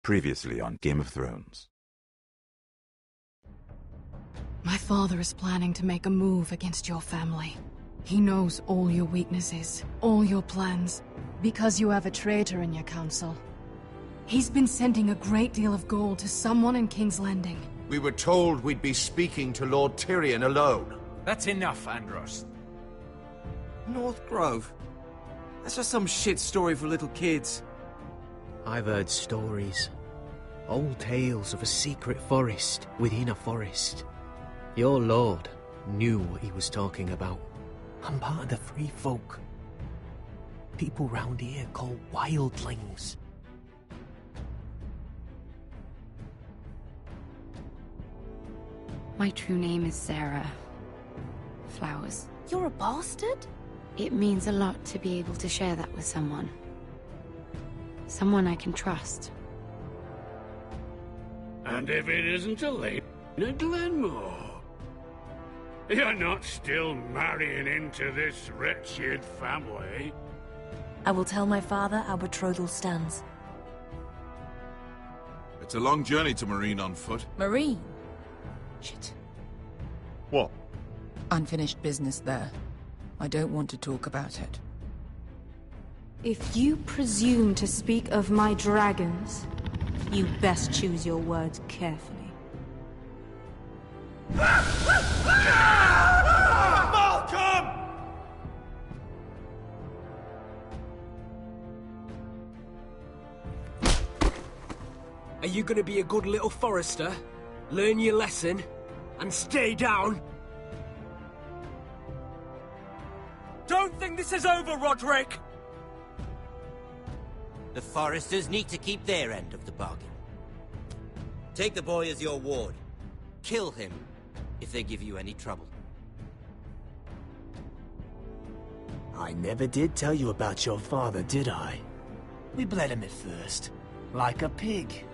Previously on Game of Thrones. My father is planning to make a move against your family. He knows all your weaknesses, all your plans, because you have a traitor in your council. He's been sending a great deal of gold to someone in King's Landing. We were told we'd be speaking to Lord Tyrion alone. That's enough, Andros. North Grove? That's just some shit story for little kids. I've heard stories. Old tales of a secret forest within a forest. Your lord knew what he was talking about. I'm part of the free folk. People round here call wildlings. My true name is Sarah Flowers. You're a bastard? It means a lot to be able to share that with someone. Someone I can trust. And if it isn't Elena Glenmore, you're not still marrying into this wretched family. I will tell my father our betrothal stands. It's a long journey to Marine on foot. Marine? Shit. What? Unfinished business there. I don't want to talk about it. If you presume to speak of my dragons, you best choose your words carefully. Malcolm! Are you gonna be a good little forester? Learn your lesson? And stay down? Don't think this is over, Roderick! The Foresters need to keep their end of the bargain. Take the boy as your ward. Kill him if they give you any trouble. I never did tell you about your father, did I? We bled him at first, like a pig.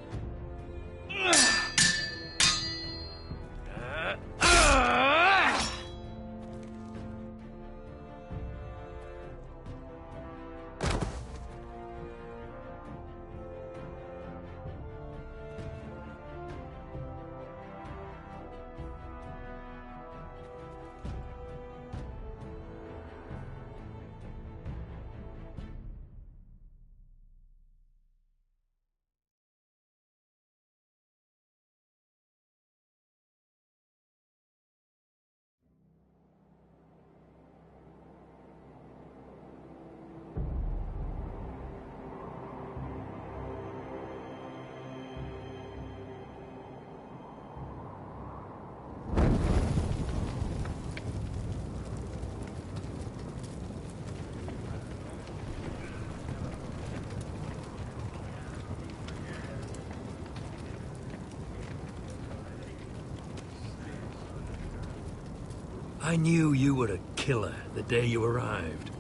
I knew you were a killer the day you arrived.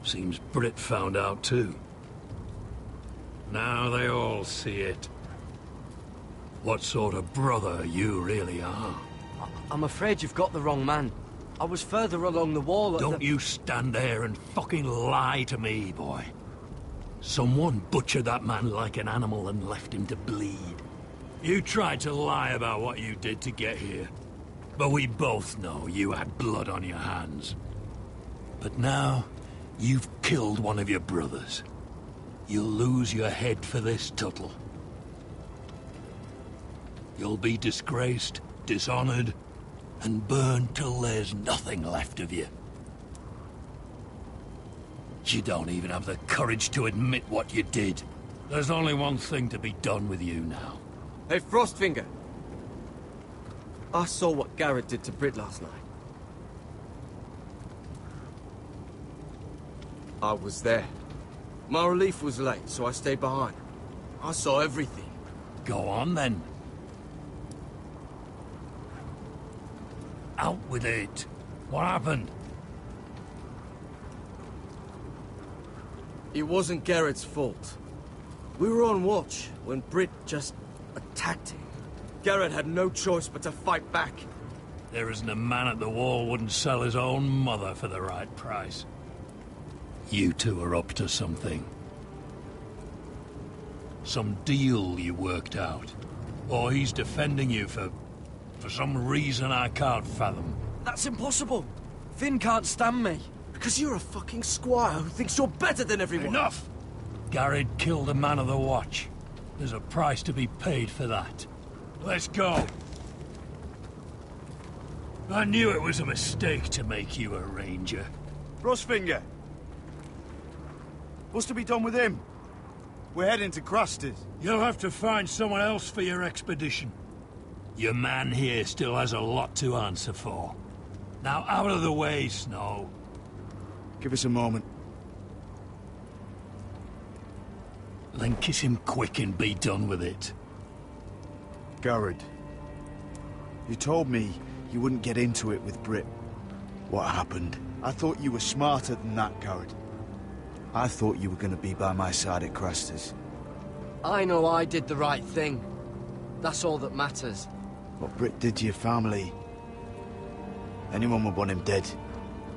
Seems Britt found out too. Now they all see it. What sort of brother you really are. I'm afraid you've got the wrong man. I was further along the wall at Don't you stand there and fucking lie to me, boy. Someone butchered that man like an animal and left him to bleed. You tried to lie about what you did to get here. But we both know you had blood on your hands. But now, you've killed one of your brothers. You'll lose your head for this, Tuttle. You'll be disgraced, dishonored, and burned till there's nothing left of you. You don't even have the courage to admit what you did. There's only one thing to be done with you now. Hey, Frostfinger. I saw what Garrett did to Britt last night. I was there. My relief was late, so I stayed behind. I saw everything. Go on, then. Out with it. What happened? It wasn't Garrett's fault. We were on watch when Britt just attacked him. Garrett had no choice but to fight back. There isn't a man at the wall wouldn't sell his own mother for the right price. You two are up to something. Some deal you worked out? Or he's defending you for some reason I can't fathom? That's impossible. Finn can't stand me. Because you're a fucking squire who thinks you're better than everyone. Enough! Garrett killed a man of the watch. There's a price to be paid for that. Let's go. I knew it was a mistake to make you a ranger. Frostfinger. What's to be done with him? We're heading to Cruster's. You'll have to find someone else for your expedition. Your man here still has a lot to answer for. Now out of the way, Snow. Give us a moment. Then kiss him quick and be done with it. Garrett, you told me you wouldn't get into it with Britt. What happened? I thought you were smarter than that, Garrett. I thought you were going to be by my side at Cruster's. I know I did the right thing. That's all that matters. What Britt did to your family, anyone would want him dead.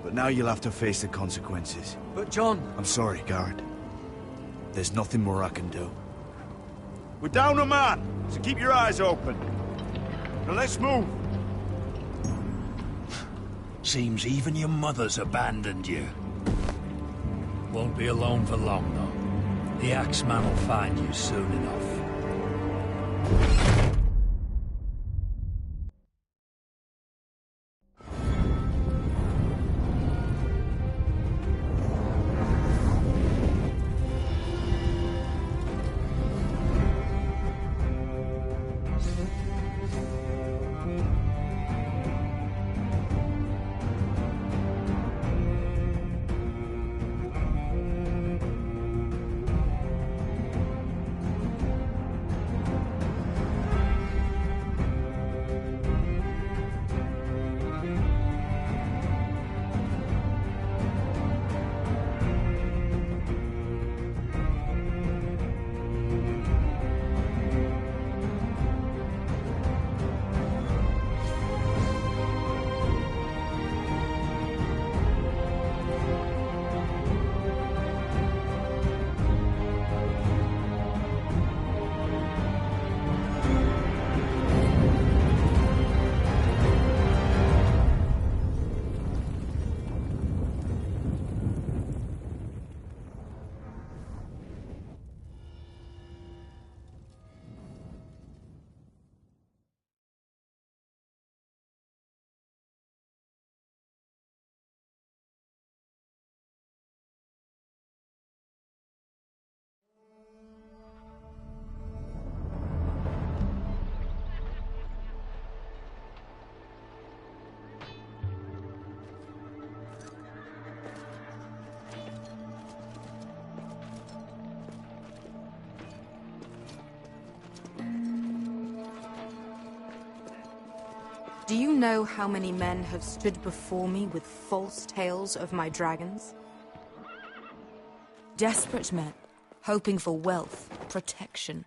But now you'll have to face the consequences. But John... I'm sorry, Garrett. There's nothing more I can do. We're down a man, so keep your eyes open. Now let's move. Seems even your mother's abandoned you. Won't be alone for long, though. The Axeman will find you soon enough. Do you know how many men have stood before me with false tales of my dragons? Desperate men, hoping for wealth, protection.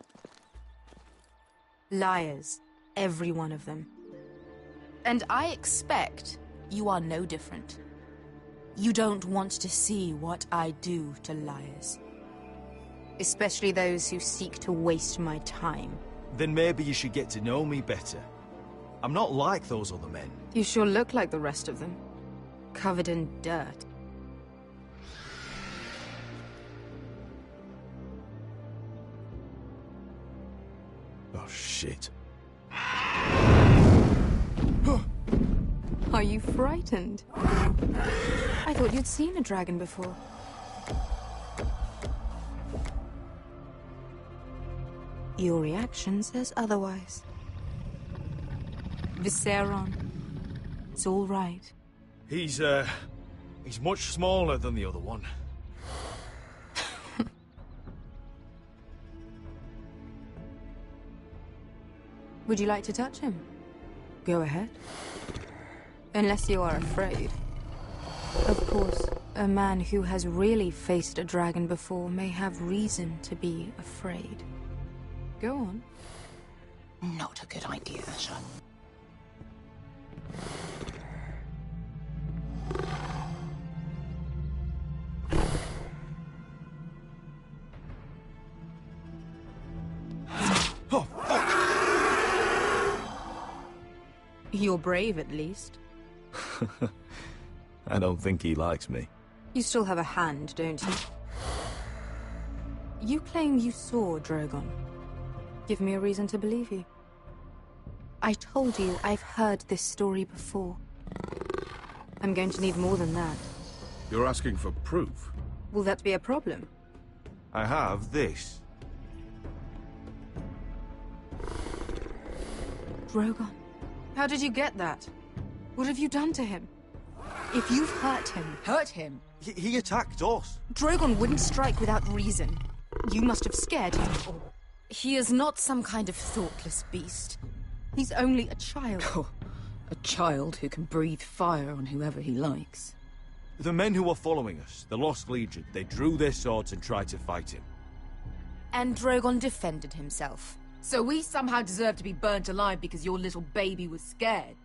Liars, every one of them. And I expect you are no different. You don't want to see what I do to liars. Especially those who seek to waste my time. Then maybe you should get to know me better. I'm not like those other men. You sure look like the rest of them. Covered in dirt. Oh, shit. Are you frightened? I thought you'd seen a dragon before. Your reaction says otherwise. Viseron. It's all right. He's much smaller than the other one. Would you like to touch him? Go ahead. Unless you are afraid. Of course, a man who has really faced a dragon before may have reason to be afraid. Go on. Not a good idea, sir. You're brave, at least. I don't think he likes me. You still have a hand, don't you? You claim you saw Drogon. Give me a reason to believe you. I told you I've heard this story before. I'm going to need more than that. You're asking for proof? Will that be a problem? I have this. Drogon, how did you get that? What have you done to him? If you've hurt him... Hurt him? He attacked us. Drogon wouldn't strike without reason. You must have scared him. He is not some kind of thoughtless beast. He's only a child. Oh, a child who can breathe fire on whoever he likes. The men who were following us, the Lost Legion, they drew their swords and tried to fight him. And Drogon defended himself. So we somehow deserve to be burnt alive because your little baby was scared?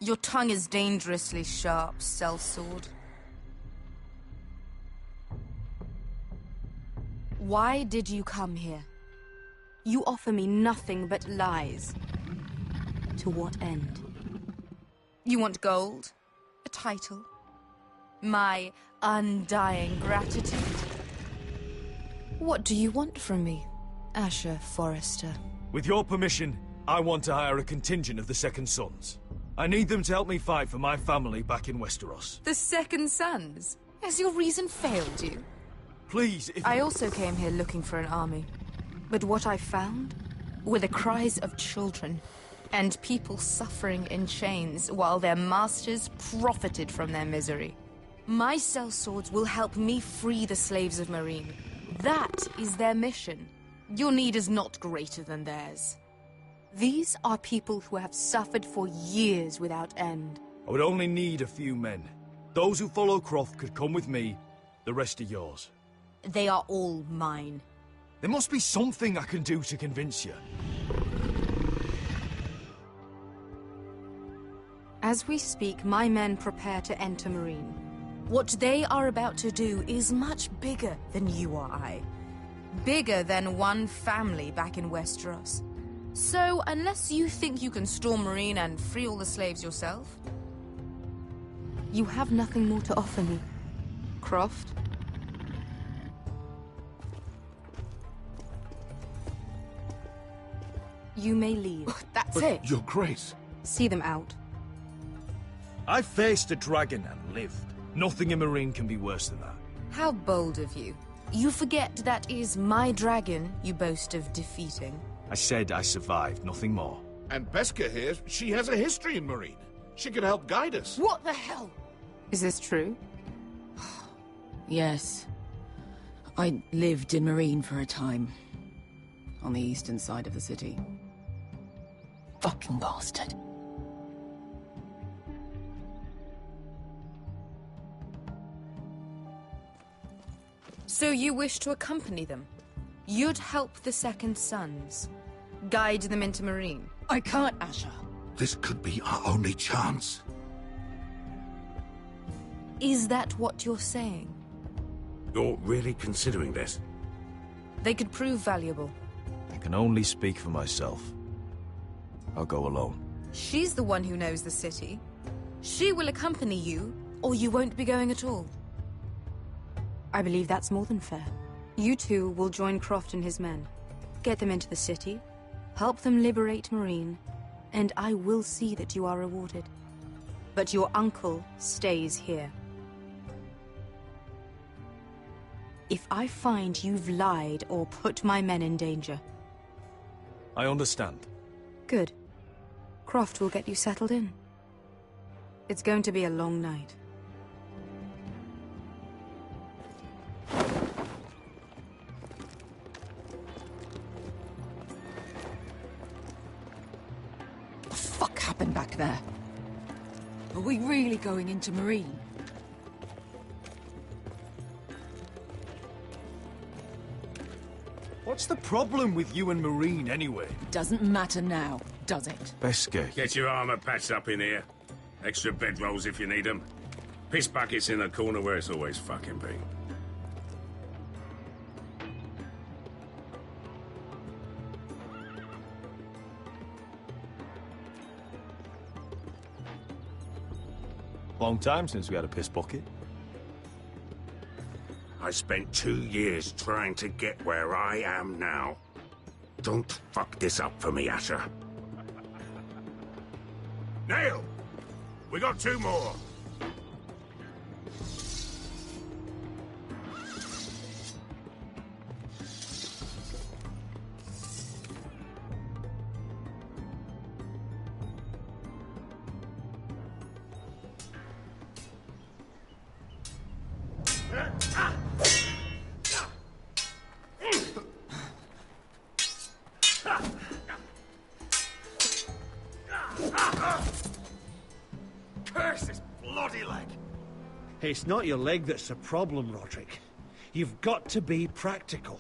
Your tongue is dangerously sharp, sellsword. Why did you come here? You offer me nothing but lies. To what end? You want gold? A title? My undying gratitude? What do you want from me, Asher Forrester? With your permission, I want to hire a contingent of the Second Sons. I need them to help me fight for my family back in Westeros. The Second Sons? Has your reason failed you? Please, if... I also came here looking for an army. But what I found were the cries of children and people suffering in chains while their masters profited from their misery. My sellswords will help me free the slaves of Meereen. That is their mission. Your need is not greater than theirs. These are people who have suffered for years without end. I would only need a few men. Those who follow Croft could come with me, the rest are yours. They are all mine. There must be something I can do to convince you. As we speak, my men prepare to enter Meereen. What they are about to do is much bigger than you or I. Bigger than one family back in Westeros. So, unless you think you can storm Meereen and free all the slaves yourself, you have nothing more to offer me, Croft. You may leave. That's But it. Your Grace. See them out. I faced a dragon and lived. Nothing in Meereen can be worse than that. How bold of you. You forget that is my dragon you boast of defeating. I said I survived, nothing more. And Beskha here, she has a history in Meereen. She could help guide us. What the hell? Is this true? Yes. I lived in Meereen for a time. On the eastern side of the city. Fucking bastard. So you wish to accompany them? You'd help the Second Sons. Guide them into Meereen. I can't, Asher. This could be our only chance. Is that what you're saying? You're really considering this? They could prove valuable. I can only speak for myself. I'll go alone. She's the one who knows the city. She will accompany you, or you won't be going at all. I believe that's more than fair. You two will join Croft and his men. Get them into the city, help them liberate Meereen, and I will see that you are rewarded. But your uncle stays here. If I find you've lied or put my men in danger... I understand. Good. Croft will get you settled in. It's going to be a long night. What the fuck happened back there? Are we really going into Meereen? What's the problem with you and Meereen, anyway? Doesn't matter now, does it? Beskha. Get your armor patched up in here. Extra bedrolls if you need them. Piss buckets in the corner where it's always fucking been. Long time since we had a piss bucket. I spent 2 years trying to get where I am now. Don't fuck this up for me, Asher. Nail! We got 2 more! Curse this bloody leg! It's not your leg that's the problem, Roderick. You've got to be practical.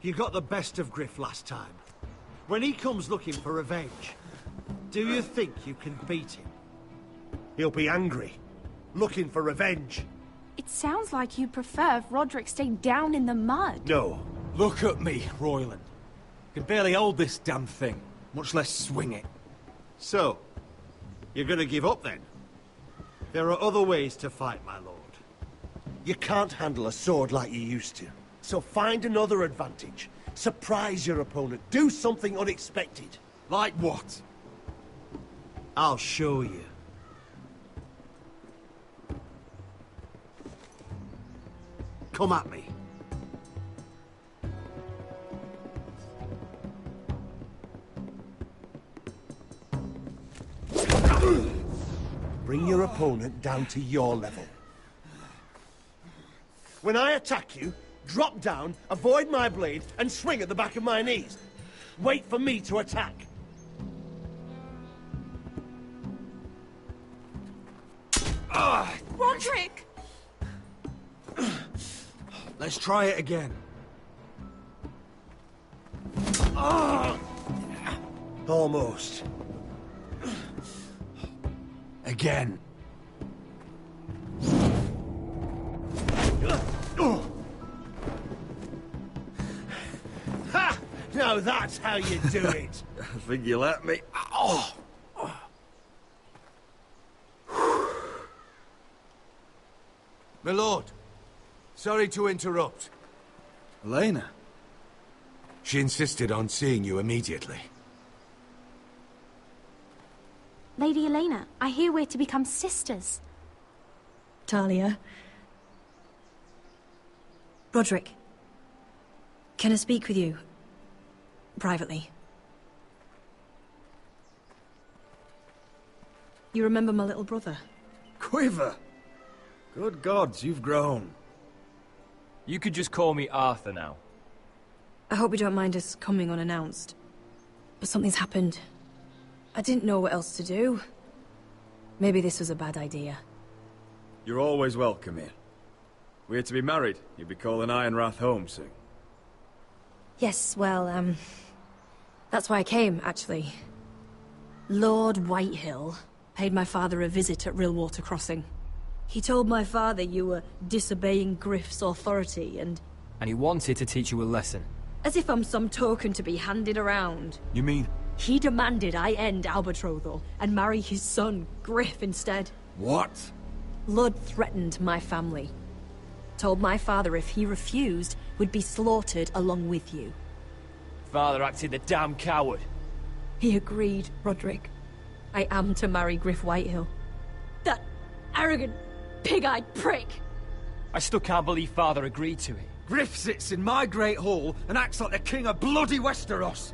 You got the best of Griff last time. When he comes looking for revenge, do you think you can beat him? He'll be angry, looking for revenge. It sounds like you prefer if Roderick stayed down in the mud. No. Look at me, Royland. Can barely hold this damn thing, much less swing it. So, you're gonna give up then? There are other ways to fight, my lord. You can't handle a sword like you used to. So find another advantage. Surprise your opponent. Do something unexpected. Like what? I'll show you. Come at me. Bring your opponent down to your level. When I attack you, drop down, avoid my blade, and swing at the back of my knees. Wait for me to attack. Roderick! Let's try it again. Almost. Again. Ha! Now that's how you do it. I think you let me. Oh! My lord, sorry to interrupt. Elena? She insisted on seeing you immediately. Lady Elena, I hear we're to become sisters. Talia. Roderick. Can I speak with you? Privately. You remember my little brother? Quiver! Good gods, you've grown. You could just call me Arthur now. I hope you don't mind us coming unannounced. But something's happened. I didn't know what else to do. Maybe this was a bad idea. You're always welcome here. We're to be married. You'll be calling Ironrath home soon. Yes, well, that's why I came, actually. Lord Whitehill paid my father a visit at Rillwater Crossing. He told my father you were disobeying Griff's authority and... And he wanted to teach you a lesson. As if I'm some token to be handed around. You mean? He demanded I end our betrothal and marry his son, Griff, instead. What? Lord threatened my family. Told my father if he refused, we'd be slaughtered along with you. Father acted the damn coward. He agreed, Roderick. I am to marry Griff Whitehill. That arrogant, pig-eyed prick! I still can't believe Father agreed to it. Griff sits in my great hall and acts like the king of bloody Westeros.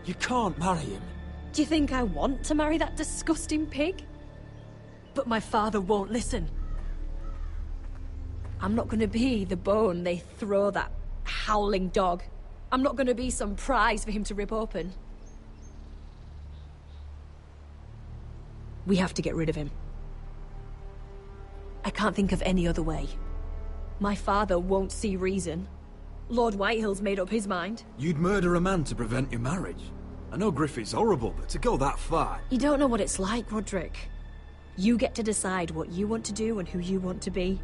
You can't marry him. Do you think I want to marry that disgusting pig? But my father won't listen. I'm not gonna be the bone they throw that howling dog. I'm not gonna be some prize for him to rip open. We have to get rid of him. I can't think of any other way. My father won't see reason. Lord Whitehill's made up his mind. You'd murder a man to prevent your marriage. I know Griffith's horrible, but to go that far... You don't know what it's like, Roderick. You get to decide what you want to do and who you want to be.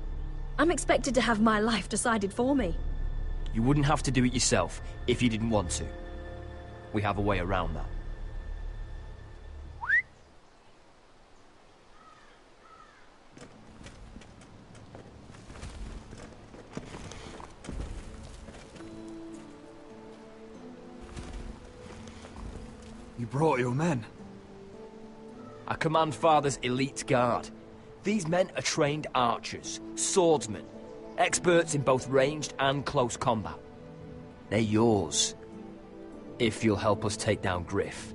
I'm expected to have my life decided for me. You wouldn't have to do it yourself if you didn't want to. We have a way around that. You brought your men. I command Father's elite guard. These men are trained archers, swordsmen, experts in both ranged and close combat. They're yours, if you'll help us take down Griff.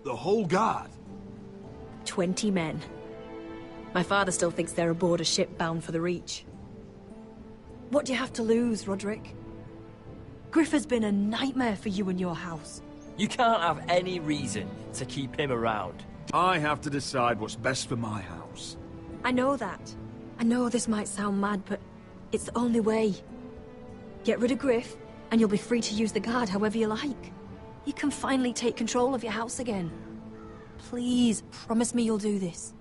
The whole guard? 20 men. My father still thinks they're aboard a ship bound for the Reach. What do you have to lose, Roderick? Griff has been a nightmare for you and your house. You can't have any reason to keep him around. I have to decide what's best for my house. I know that. I know this might sound mad, but it's the only way. Get rid of Griff, and you'll be free to use the guard however you like. You can finally take control of your house again. Please, promise me you'll do this.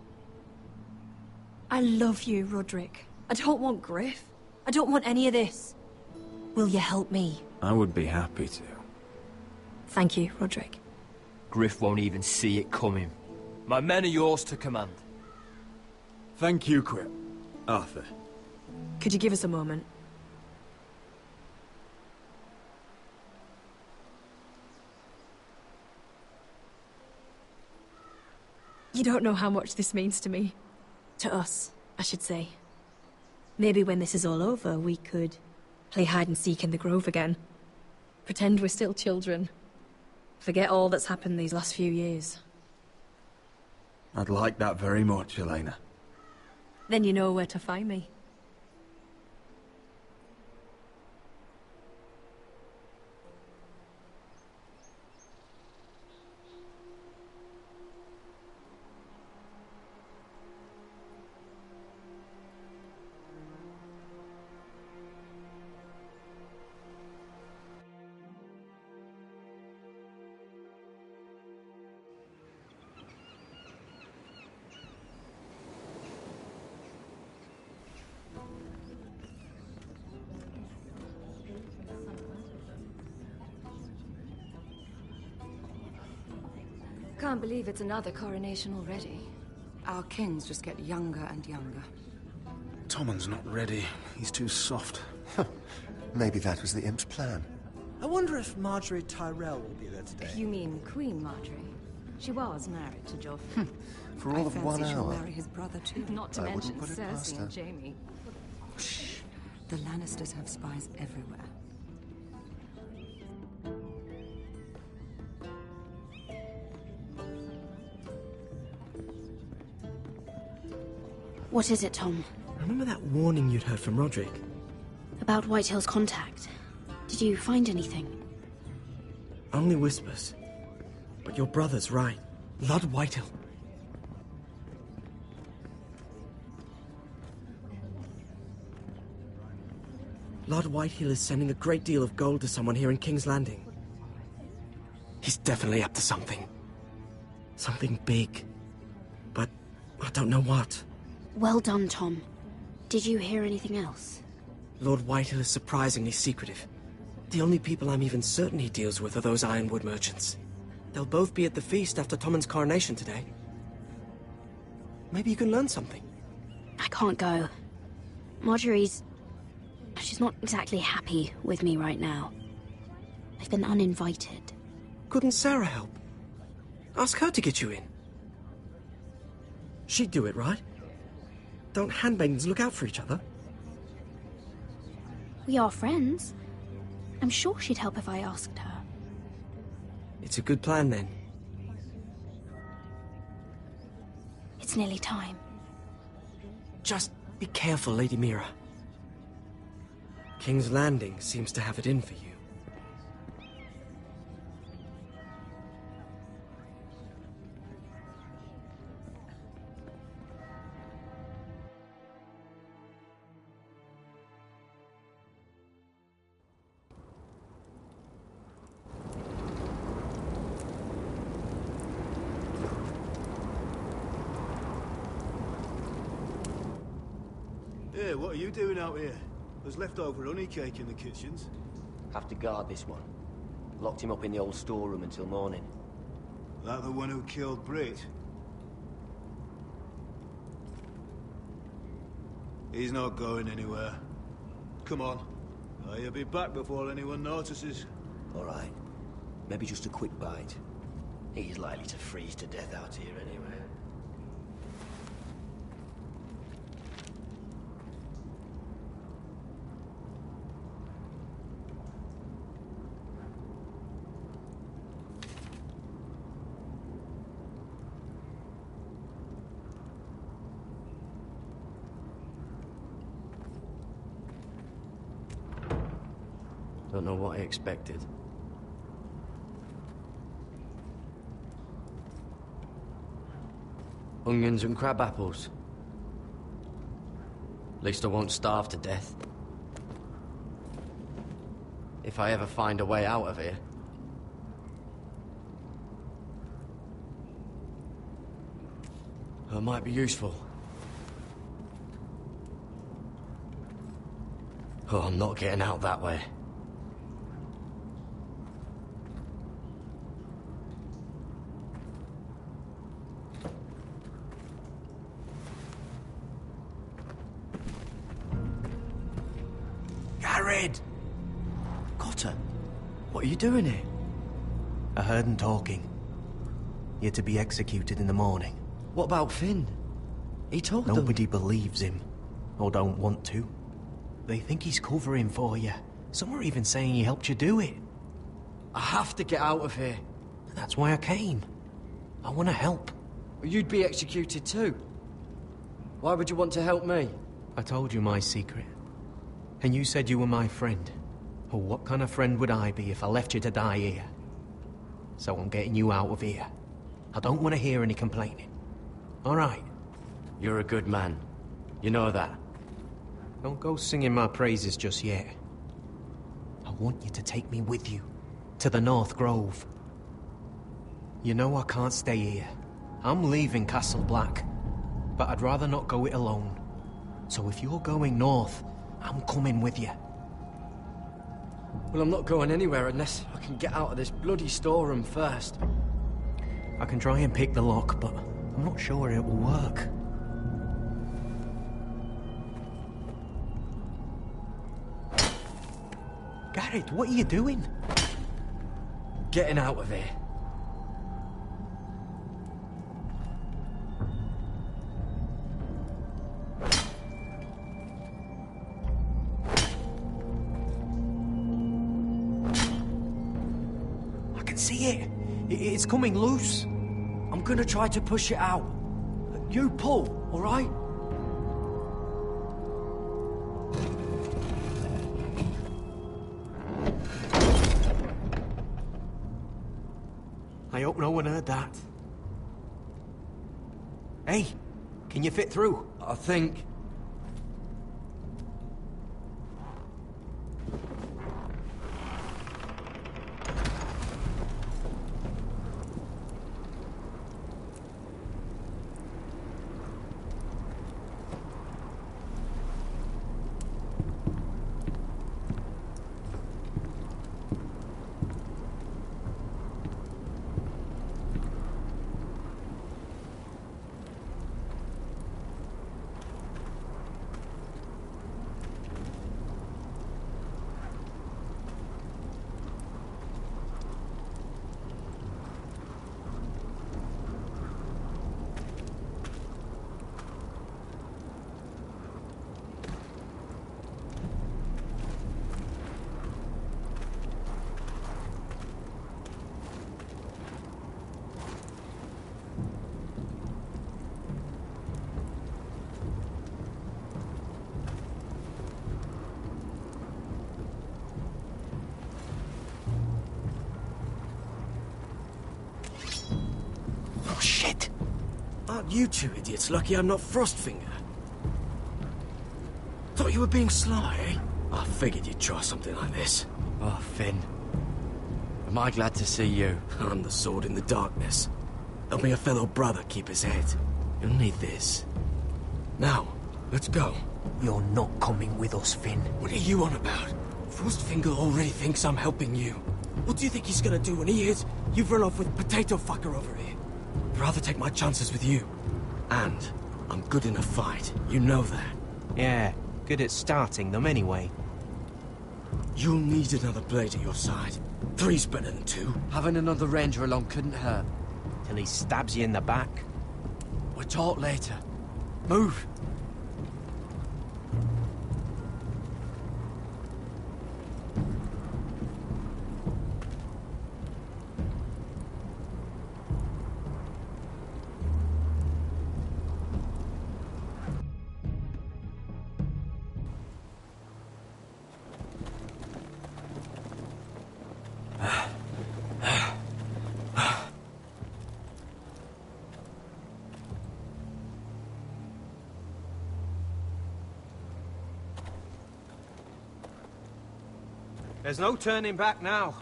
I love you, Roderick. I don't want Griff. I don't want any of this. Will you help me? I would be happy to. Thank you, Roderick. Griff won't even see it coming. My men are yours to command. Thank you, Quip. Arthur. Could you give us a moment? You don't know how much this means to me. To us, I should say. Maybe when this is all over, we could play hide and seek in the Grove again. Pretend we're still children. Forget all that's happened these last few years. I'd like that very much, Elena. Then you know where to find me. Can't believe it's another coronation already. Our kings just get younger and younger. Tommen's not ready. He's too soft. Maybe that was the imp's plan. I wonder if Marjorie Tyrell will be there today. You mean Queen Marjorie? She was married to Joffrey. For all of 1 she'll hour. marry his brother too. Not to I mention wouldn't put it past Cersei her. and Jaime. Shh. The Lannisters have spies everywhere. What is it, Tom? Remember that warning you'd heard from Roderick? About Whitehill's contact. Did you find anything? Only whispers. But your brother's right. Lord Whitehill. Lord Whitehill is sending a great deal of gold to someone here in King's Landing. He's definitely up to something. Something big. But I don't know what. Well done, Tom. Did you hear anything else? Lord Whitehill is surprisingly secretive. The only people I'm even certain he deals with are those ironwood merchants. They'll both be at the feast after Tommen's coronation today. Maybe you can learn something. I can't go. Marjorie's... she's not exactly happy with me right now. I've been uninvited. Couldn't Sarah help? Ask her to get you in. She'd do it, right? Don't handmaidens look out for each other? We are friends. I'm sure she'd help if I asked her. It's a good plan, then. It's nearly time. Just be careful, Lady Mira. King's Landing seems to have it in for you. Hey, what are you doing out here? There's leftover honey cake in the kitchens. Have to guard this one. Locked him up in the old storeroom until morning. That the one who killed Brit? He's not going anywhere. Come on. He'll be back before anyone notices. All right. Maybe just a quick bite. He's likely to freeze to death out here anyway. Don't know what I expected. Onions and crab apples. At least I won't starve to death. If I ever find a way out of here. It might be useful. Oh, I'm not getting out that way. Garrett! Cotter, what are you doing here? I heard him talking. You're to be executed in the morning. What about Finn? He told them. Nobody believes him, or don't want to. They think he's covering for you. Some are even saying he helped you do it. I have to get out of here. That's why I came. I want to help. You'd be executed too. Why would you want to help me? I told you my secret. And you said you were my friend. Well, what kind of friend would I be if I left you to die here? So I'm getting you out of here. I don't want to hear any complaining. All right? You're a good man. You know that. Don't go singing my praises just yet. I want you to take me with you. To the North Grove. You know I can't stay here. I'm leaving Castle Black. But I'd rather not go it alone. So if you're going north, I'm coming with you. Well, I'm not going anywhere unless I can get out of this bloody storeroom first. I can try and pick the lock, but I'm not sure it will work. Garrett, what are you doing? Getting out of here. I can see it. It's coming loose. I'm gonna try to push it out. You pull, all right? I hope no one heard that. Hey, can you fit through? I think. Oh, shit! Aren't you two idiots lucky I'm not Frostfinger? Thought you were being sly, eh? I figured you'd try something like this. Oh, Finn. Am I glad to see you? I'm the sword in the darkness. Helping a fellow brother keep his head. You'll need this. Now, let's go. You're not coming with us, Finn. What are you on about? Frostfinger already thinks I'm helping you. What do you think he's gonna do when he hears you've run off with Potato Fucker over here? I'd rather take my chances with you. And I'm good in a fight. You know that. Yeah, good at starting them anyway. You'll need another blade at your side. 3's better than 2. Having another ranger along couldn't hurt. Till he stabs you in the back. We'll talk later. Move! There's no turning back now.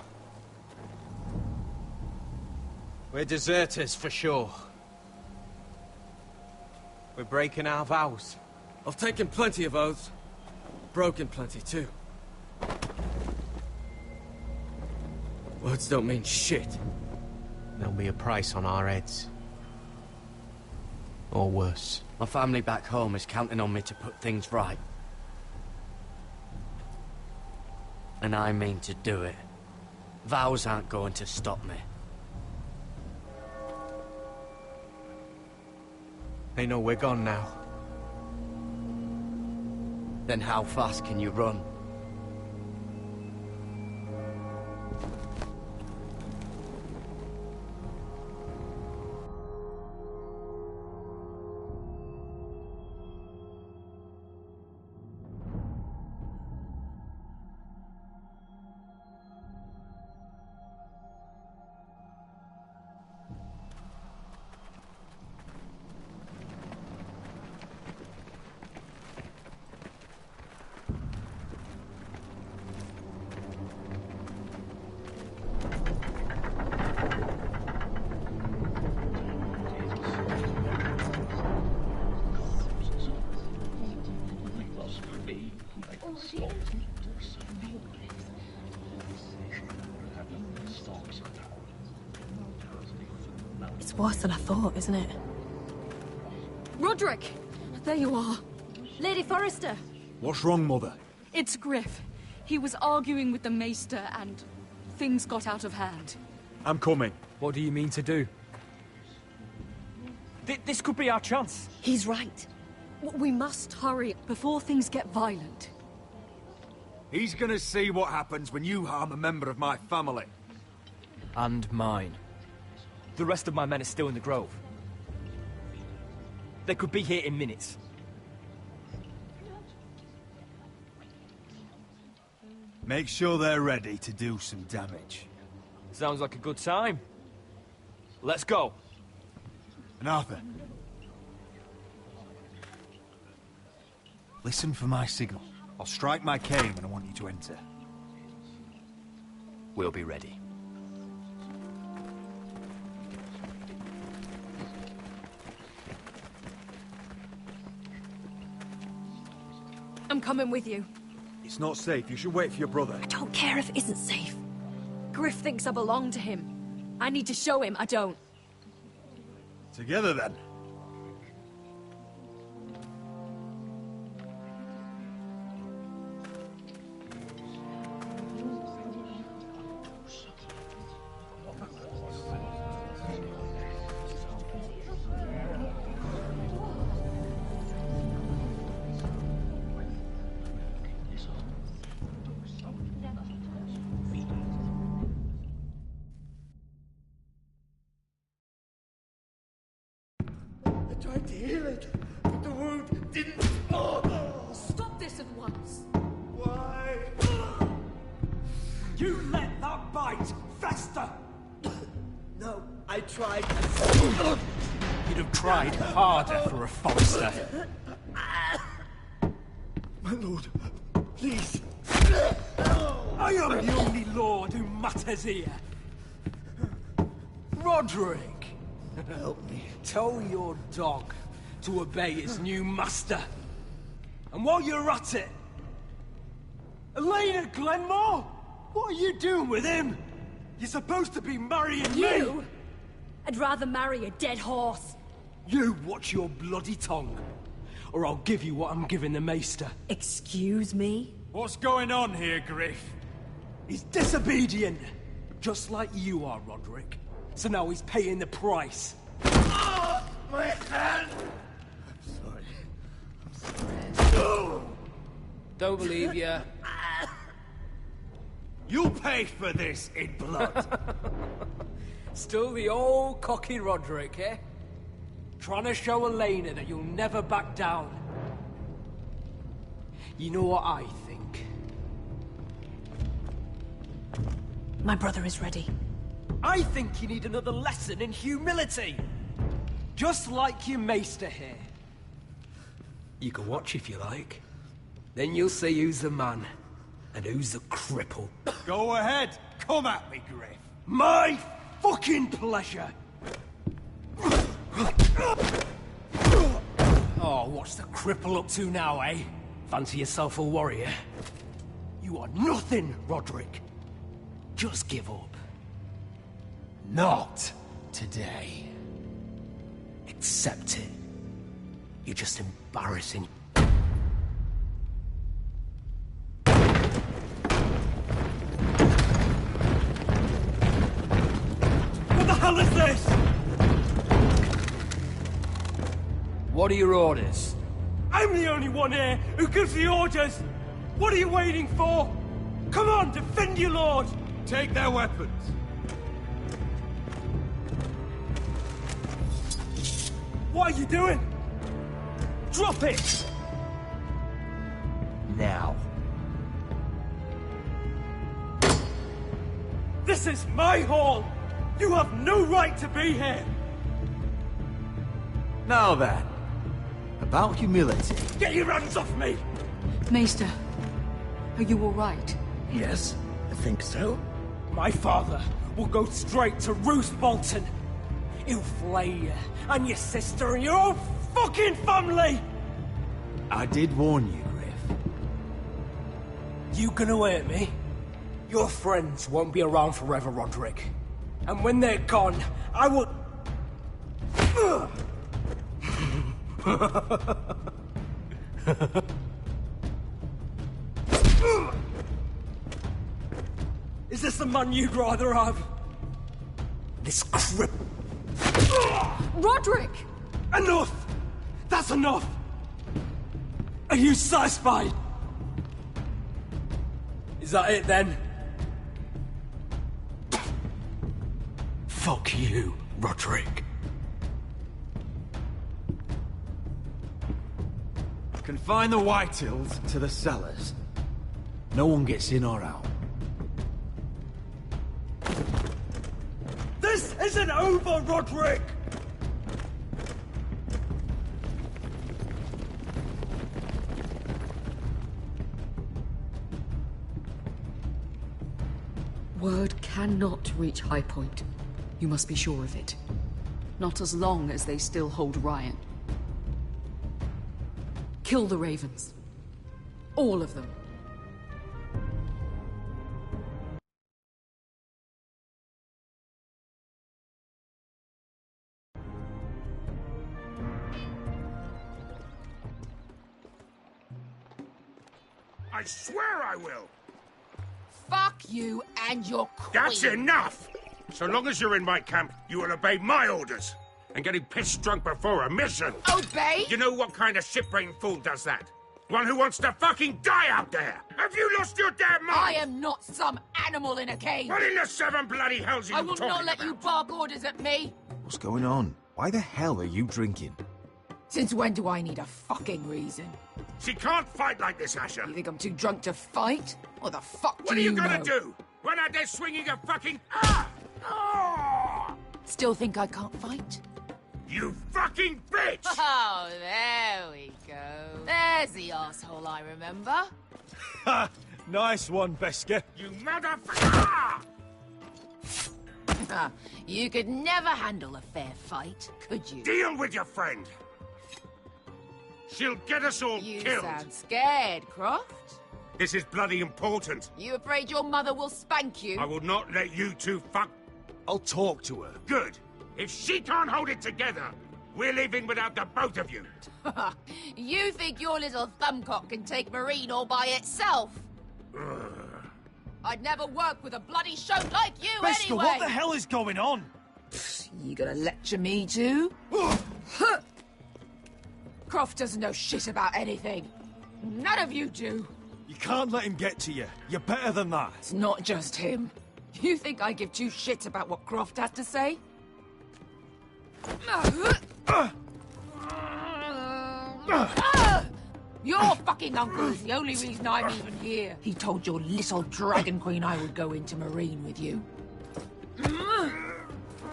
We're deserters for sure. We're breaking our vows. I've taken plenty of oaths. Broken plenty too. Words don't mean shit. There'll be a price on our heads. Or worse. My family back home is counting on me to put things right. And I mean to do it. Vows aren't going to stop me. They know we're gone now. Then how fast can you run? It's worse than I thought, isn't it? Roderick! There you are. Lady Forrester. What's wrong, Mother? It's Griff. He was arguing with the Maester and things got out of hand. I'm coming. What do you mean to do? This could be our chance. He's right. We must hurry before things get violent. He's gonna see what happens when you harm a member of my family. And mine. The rest of my men are still in the grove. They could be here in minutes. Make sure they're ready to do some damage. Sounds like a good time. Let's go. And Arthur, listen for my signal. I'll strike my cane when I want you to enter. We'll be ready. I'm coming with you. It's not safe. You should wait for your brother. I don't care if it isn't safe. Griff thinks I belong to him. I need to show him I don't. Together, then. Tried to heal it, but the wound didn't. Oh. Stop this at once. Why? You let that bite fester! No, I tried. You'd have tried harder for a Forrester. My lord, please. I am the only lord who matters here. Roderick! Help me. Tell your dog to obey his new master. And while you're at it... Elena Glenmore? What are you doing with him? You're supposed to be marrying You? me! I'd rather marry a dead horse. You watch your bloody tongue, or I'll give you what I'm giving the Maester. Excuse me? What's going on here, Griff? He's disobedient, just like you are, Roderick. So now he's paying the price. Oh, my hand! I'm sorry. Don't believe ya. You'll pay for this in blood. Still the old cocky Roderick, eh? Trying to show Elena that you'll never back down. You know what I think? My brother is ready. I think you need another lesson in humility. Just like your maester here. You can watch if you like. Then you'll see who's the man, and who's the cripple. Go ahead, come at me, Griff. My fucking pleasure! Oh, what's the cripple up to now, eh? Fancy yourself a warrior? You are nothing, Roderick. Just give up. Not today. Accept it. You're just embarrassing. What the hell is this? What are your orders? I'm the only one here who gives the orders! What are you waiting for? Come on, defend your lord! Take their weapons. What are you doing? Drop it! Now. This is my hall! You have no right to be here! Now then, about humility. Get your hands off me! Maester, are you all right? Yes, I think so. My father will go straight to Roose Bolton. He'll flay you, and your sister, and your whole fucking family! I did warn you, Griff. You gonna hurt me? Your friends won't be around forever, Roderick. And when they're gone, I will... Is this the man you'd rather have? This crip... Roderick! Enough! That's enough! Are you satisfied? Is that it, then? Fuck you, Roderick. Confine the Whitehills to the cellars. No one gets in or out. This isn't over, Roderick! Word cannot reach High Point. You must be sure of it. Not as long as they still hold RUUNN. Kill the Ravens. All of them. I swear I will! Fuck you and your queen. That's enough! So long as you're in my camp, you will obey my orders. And getting pissed drunk before a mission. Obey? You know what kind of shit-brained fool does that? One who wants to fucking die out there! Have you lost your damn mind? I am not some animal in a cage. What in the seven bloody hells are you I will talking not let about? you bark orders at me. What's going on? Why the hell are you drinking? Since when do I need a fucking reason? She can't fight like this, Asher. You think I'm too drunk to fight? What the fuck What do are you know? gonna do? Run out there swinging a fucking... Ah! Ah! Still think I can't fight? You fucking bitch! Oh, there we go. There's the asshole I remember. Ha! Nice one, Besker. You motherfucker! You could never handle a fair fight, could you? Deal with your friend. She'll get us all You killed. sound scared, Croft. This is bloody important. You afraid your mother will spank you? I will not let you two fuck... I'll talk to her. Good. If she can't hold it together, we're leaving without the both of you. You think your little thumbcock can take Marine all by itself? I'd never work with a bloody shote like you Beskha, anyway! what the hell is going on? You gonna lecture me too? Croft doesn't know shit about anything. None of you do. You can't let him get to you. You're better than that. It's not just him. You think I give two shits about what Croft has to say? Your fucking uncle is the only reason I'm even here. He told your little dragon queen I would go into Marine with you.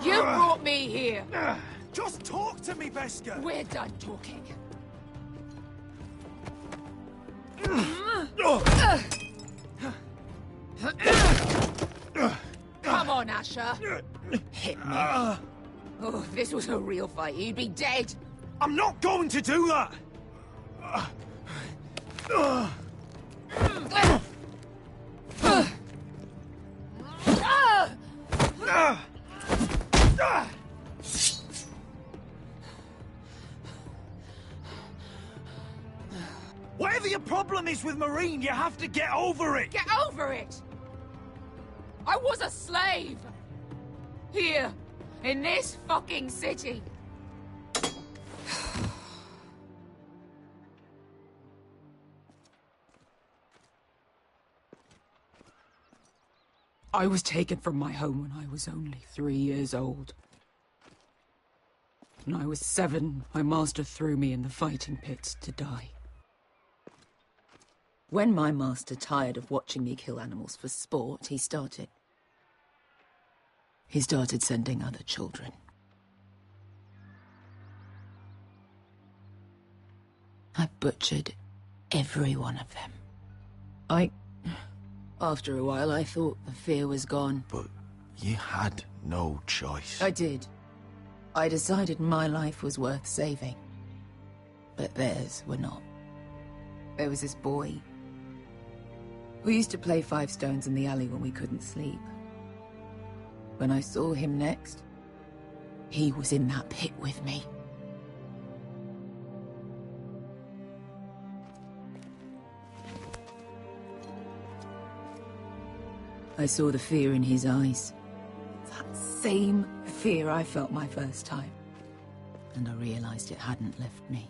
You brought me here. Just talk to me, Beskha. We're done talking. Come on, Asher. Hit me. Oh, if this was a real fight, you'd be dead. I'm not going to do that! Whatever your problem is with Marine, you have to get over it! Get over it! I was a slave! Here, in this fucking city! I was taken from my home when I was only 3 years old. When I was 7, my master threw me in the fighting pits to die. When my master tired of watching me kill animals for sport, he started sending other children. I butchered every one of them. After a while, I thought the fear was gone. But you had no choice. I did. I decided my life was worth saving. But theirs were not. There was this boy. We used to play 5 stones in the alley when we couldn't sleep. When I saw him next, he was in that pit with me. I saw the fear in his eyes. That same fear I felt my first time. And I realized it hadn't left me.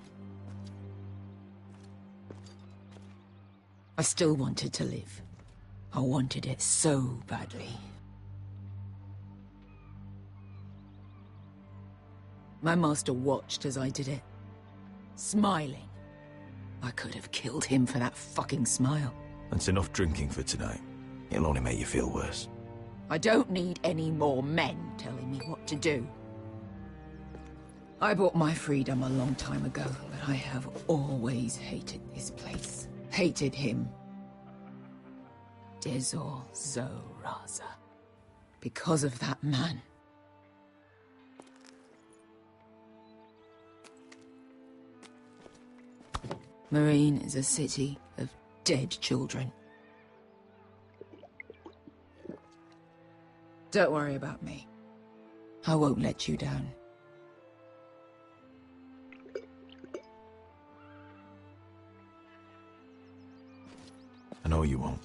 I still wanted to live. I wanted it so badly. My master watched as I did it, smiling. I could have killed him for that fucking smile. That's enough drinking for tonight. It'll only make you feel worse. I don't need any more men telling me what to do. I bought my freedom a long time ago, but I have always hated this place. Hated him. Dezor Zoraza. Because of that man. Marine is a city of dead children. Don't worry about me. I won't let you down. I know you won't.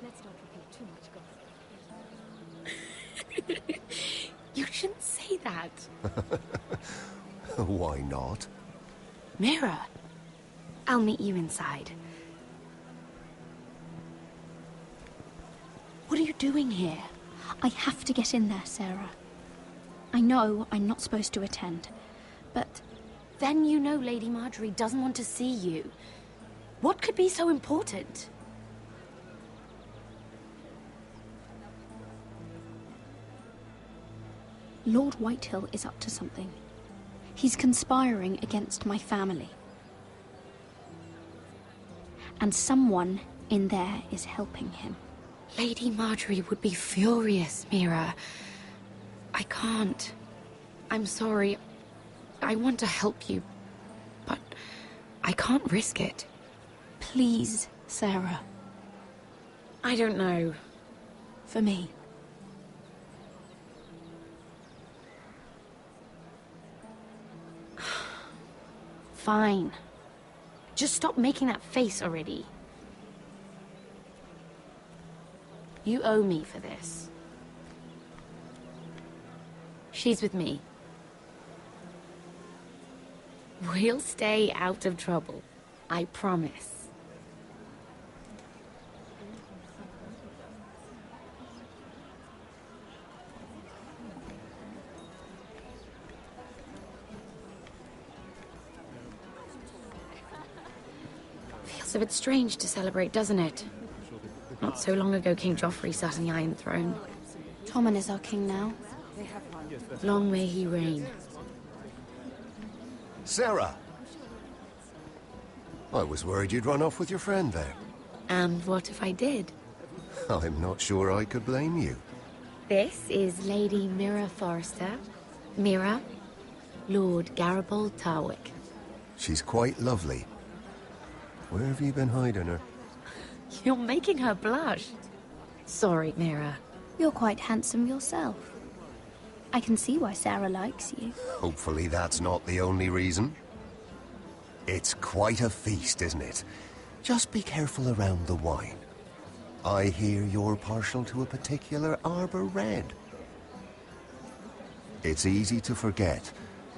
Let's not repeat too much gossip. You shouldn't say that. Why not? Mira, I'll meet you inside. What are you doing here? I have to get in there, Sarah. I know I'm not supposed to attend, but... Then you know Lady Marjorie doesn't want to see you. What could be so important? Lord Whitehill is up to something. He's conspiring against my family. And someone in there is helping him. Lady Marjorie would be furious, Mira. I can't. I'm sorry. I want to help you, but I can't risk it. Please, Sarah. I don't know. For me. Fine. Just stop making that face already. You owe me for this. She's with me. We'll stay out of trouble. I promise. Feels a bit strange to celebrate, doesn't it? Not so long ago, King Joffrey sat on the Iron Throne. Tommen is our king now. Long may he reign. Sarah! I was worried you'd run off with your friend there. And what if I did? I'm not sure I could blame you. This is Lady Mira Forrester. Mira, Lord Garibald Tarwick. She's quite lovely. Where have you been hiding her? You're making her blush. Sorry, Mira. You're quite handsome yourself. I can see why Sarah likes you. Hopefully that's not the only reason. It's quite a feast, isn't it? Just be careful around the wine. I hear you're partial to a particular Arbor Red. It's easy to forget.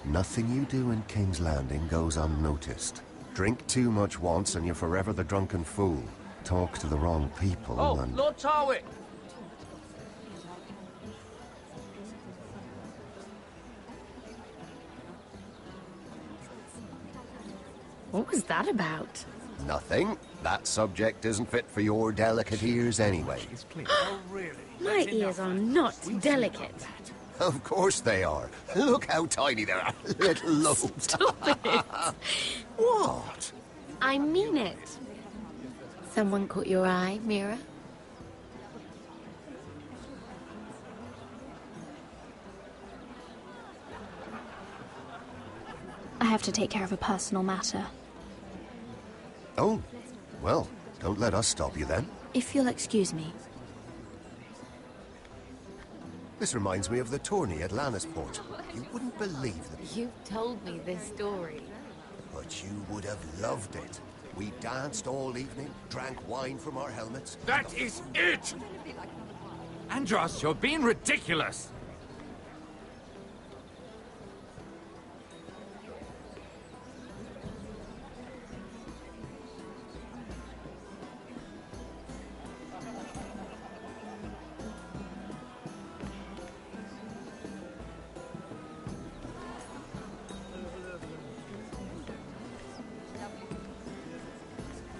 Nothing you do in King's Landing goes unnoticed. Drink too much once and you're forever the drunken fool. Talk to the wrong people and... Lord Tarwick! What was that about? Nothing. That subject isn't fit for your delicate ears anyway. My ears are not delicate. Of course they are. Look how tiny they are. Little lobes. Stop it. What? I mean it. Someone caught your eye, Mira? I have to take care of a personal matter. Oh, well, don't let us stop you then. If you'll excuse me. This reminds me of the tourney at Lannisport. You wouldn't believe it. You've told me this story. But you would have loved it. We danced all evening, drank wine from our helmets. That is it! Andros, you're being ridiculous!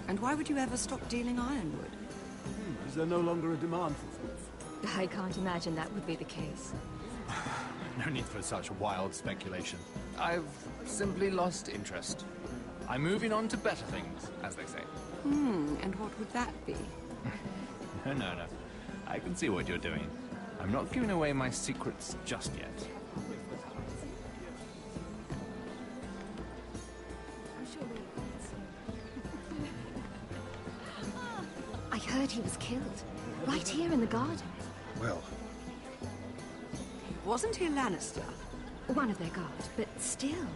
And why would you ever stop dealing ironwood? Is there no longer a demand for it? I can't imagine that would be the case. No need for such wild speculation. I've simply lost interest. I'm moving on to better things, as they say. And what would that be? No. I can see what you're doing. I'm not giving away my secrets just yet. I heard he was killed. Right here in the garden. Well... Wasn't he a Lannister? One of their guard, but still.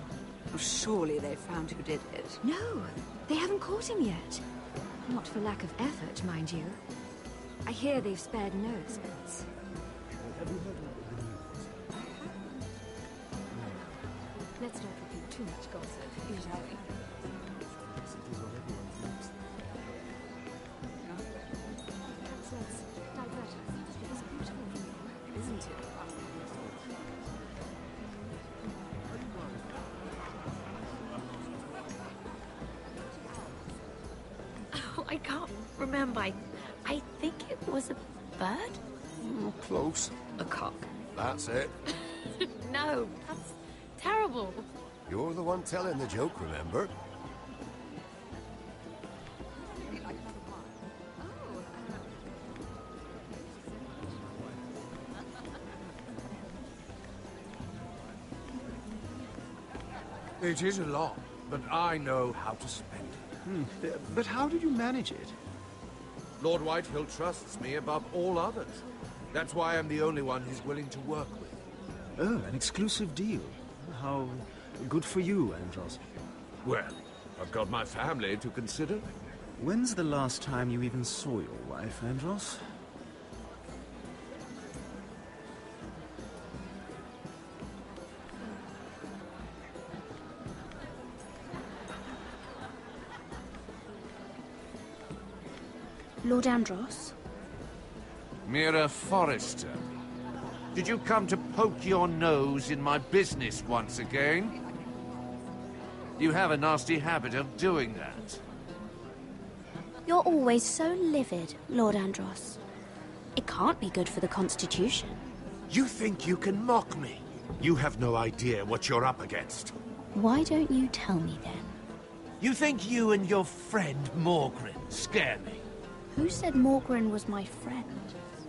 Well, surely they found who did it. No, they haven't caught him yet. Not for lack of effort, mind you. I hear they've spared no expense. Let's not repeat too much gossip, shall we? I can't remember. I think it was a bird? Close. A cock. That's it. No, that's terrible. You're the one telling the joke, remember? It is a lot. but I know how to spend it. But how did you manage it? Lord Whitehill trusts me above all others. That's why I'm the only one he's willing to work with. Oh, an exclusive deal. How good for you, Andros. Well, I've got my family to consider. When's the last time you even saw your wife, Andros? Lord Andros? Mira Forrester, did you come to poke your nose in my business once again? You have a nasty habit of doing that. You're always so livid, Lord Andros. It can't be good for the Constitution. You think you can mock me? You have no idea what you're up against. Why don't you tell me then? You think you and your friend Morgren scare me? Who said Morgren was my friend?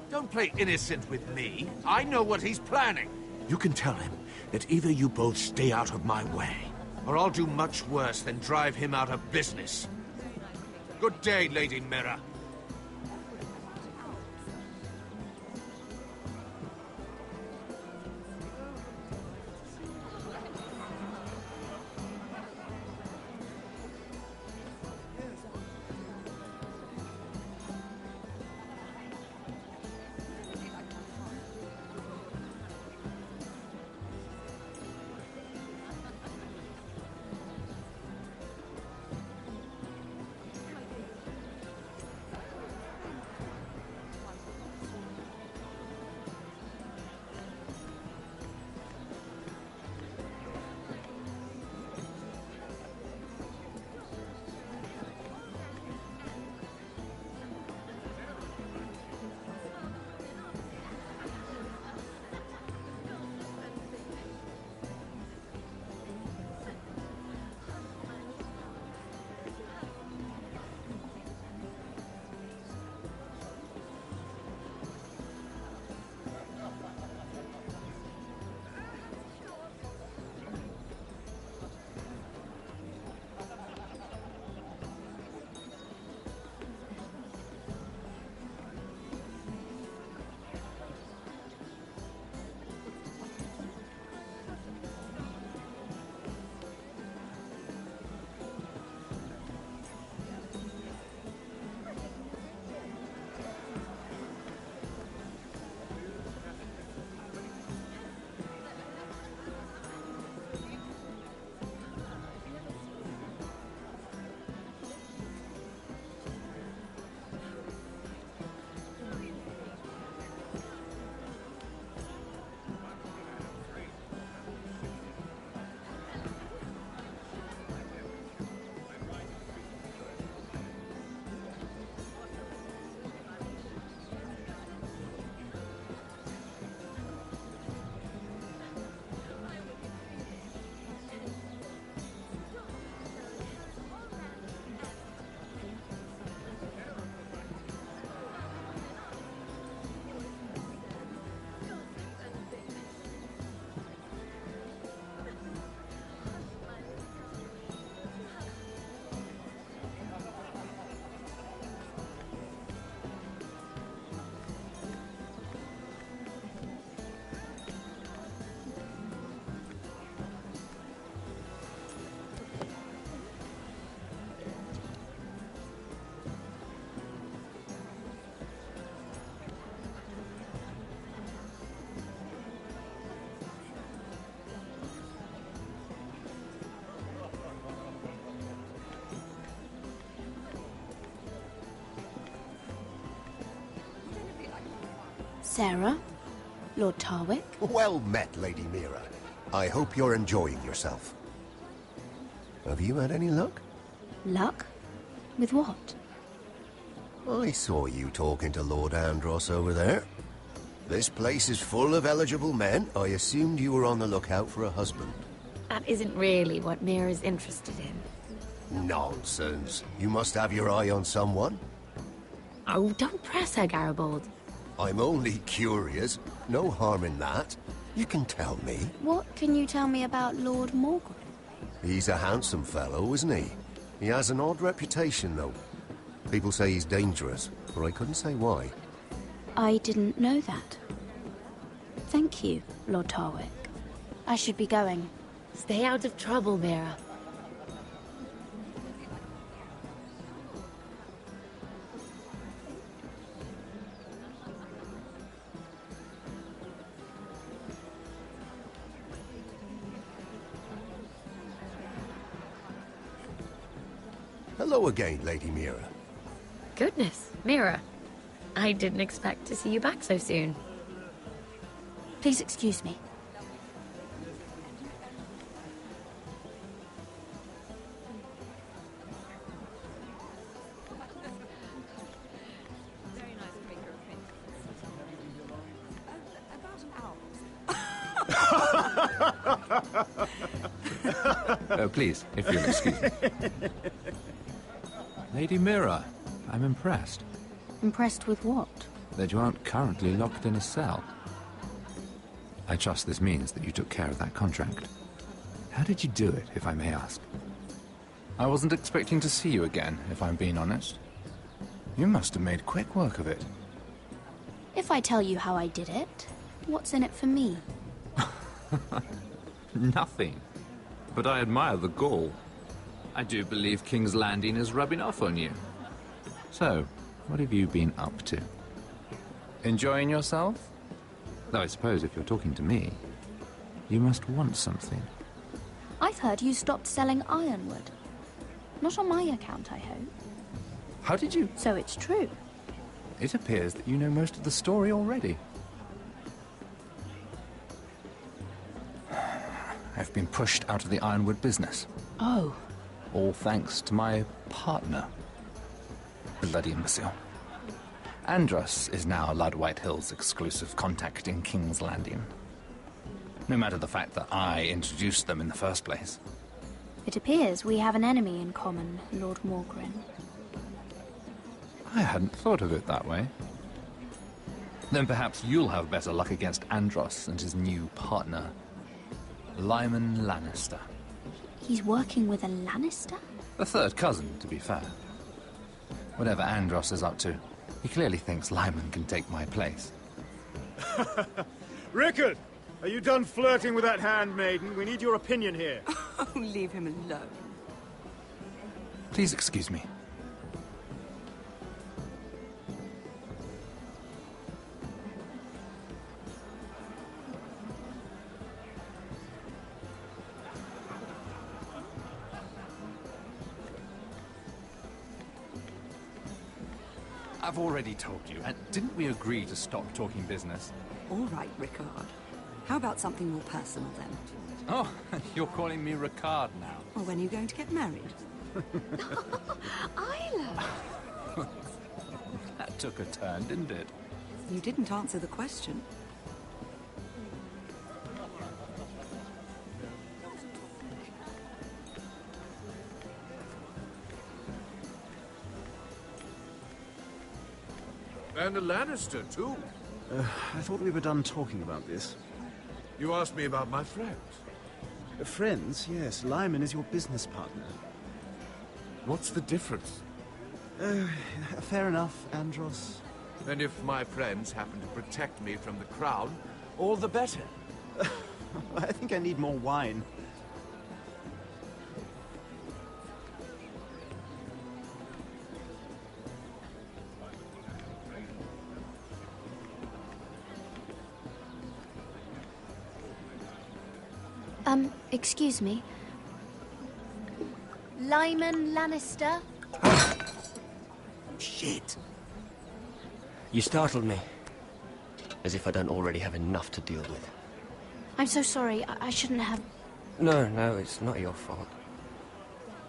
Don't play innocent with me. I know what he's planning. You can tell him that either you both stay out of my way, or I'll do much worse than drive him out of business. Good day, Lady Mira. Sarah? Lord Tarwick? Well met, Lady Mira. I hope you're enjoying yourself. Have you had any luck? Luck? With what? I saw you talking to Lord Andros over there. This place is full of eligible men. I assumed you were on the lookout for a husband. That isn't really what Mira's interested in. Nonsense. You must have your eye on someone. Oh, don't press her, Garibaldi. I'm only curious. No harm in that. You can tell me. What can you tell me about Lord Morgren? He's a handsome fellow, isn't he? He has an odd reputation, though. People say he's dangerous, but I couldn't say why. I didn't know that. Thank you, Lord Tarwick. I should be going. Stay out of trouble, Mira. Hello again, Lady Mira. Goodness, Mira. I didn't expect to see you back so soon. Please excuse me. Please, if you'll excuse me. Lady Mira, I'm impressed. Impressed with what? That you aren't currently locked in a cell. I trust this means that you took care of that contract. How did you do it, if I may ask? I wasn't expecting to see you again, if I'm being honest. You must have made quick work of it. If I tell you how I did it, what's in it for me? Nothing. But I admire the gall. I do believe King's Landing is rubbing off on you. So, what have you been up to? Enjoying yourself? Though I suppose if you're talking to me, you must want something. I've heard you stopped selling ironwood. Not on my account, I hope. How did you? So it's true. It appears that you know most of the story already. I've been pushed out of the ironwood business. Oh. All thanks to my partner. Bloody imbecile. Andros is now Lord Whitehill's exclusive contact in King's Landing. No matter the fact that I introduced them in the first place. It appears we have an enemy in common, Lord Morgren. I hadn't thought of it that way. Then perhaps you'll have better luck against Andros and his new partner, Lyman Lannister. He's working with a Lannister? A third cousin, to be fair. Whatever Andros is up to, he clearly thinks Lyman can take my place. Rickard! Are you done flirting with that handmaiden? We need your opinion here. Oh, leave him alone. Please excuse me. I've already told you, and didn't we agree to stop talking business? All right, Rickard. How about something more personal, then? Oh, you're calling me Ricard now. Well, when are you going to get married? Isla! That took a turn, didn't it? You didn't answer the question. And a Lannister, too. I thought we were done talking about this. You asked me about my friends. Friends, yes. Lyman is your business partner. What's the difference? Fair enough, Andros. And if my friends happen to protect me from the crown, all the better. I think I need more wine. Excuse me. Lyman Lannister? Shit. You startled me. As if I don't already have enough to deal with. I'm so sorry. I shouldn't have... No, it's not your fault.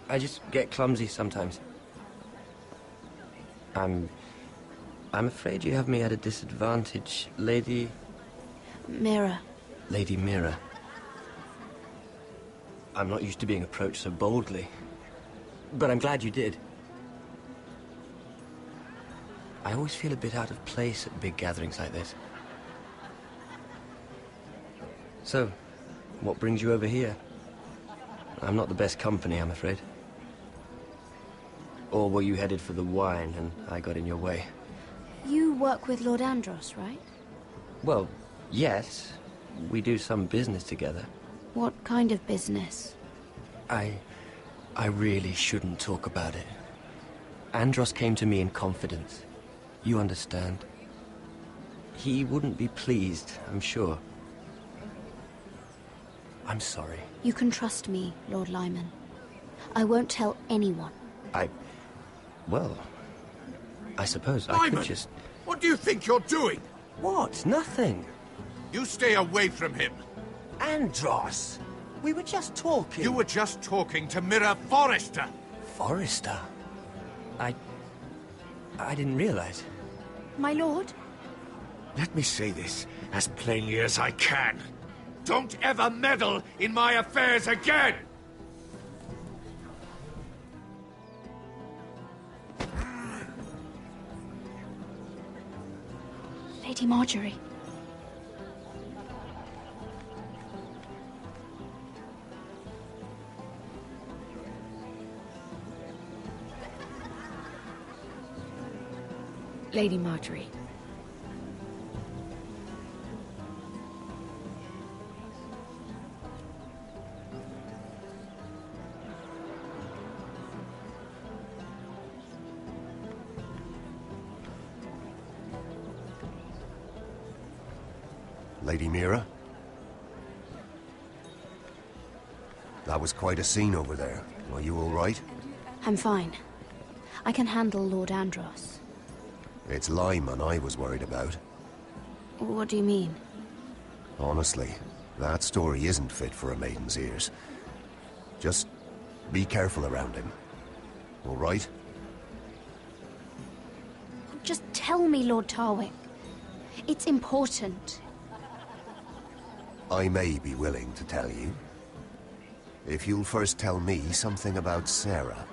I just get clumsy sometimes. I'm afraid you have me at a disadvantage, Lady... Mira. Lady Mira. I'm not used to being approached so boldly. But I'm glad you did. I always feel a bit out of place at big gatherings like this. So, what brings you over here? I'm not the best company, I'm afraid. Or were you headed for the wine and I got in your way? You work with Lord Andros, right? Well, yes. We do some business together. What kind of business? I really shouldn't talk about it. Andros came to me in confidence. You understand? He wouldn't be pleased, I'm sure. I'm sorry. You can trust me, Lord Lyman. I won't tell anyone. Well, I suppose I Lyman, could just... what do you think you're doing? What? Nothing. You stay away from him. Andros! We were just talking. You were just talking to Mirror Forrester. Forrester? I didn't realize. My lord? Let me say this as plainly as I can. Don't ever meddle in my affairs again! Lady Marjorie. Lady Marjorie. Lady Mira? That was quite a scene over there. Are you all right? I'm fine. I can handle Lord Andros. It's Lyman I was worried about. What do you mean? Honestly, that story isn't fit for a maiden's ears. Just be careful around him. All right? Just tell me, Lord Tarwick. It's important. I may be willing to tell you. If you'll first tell me something about Sarah.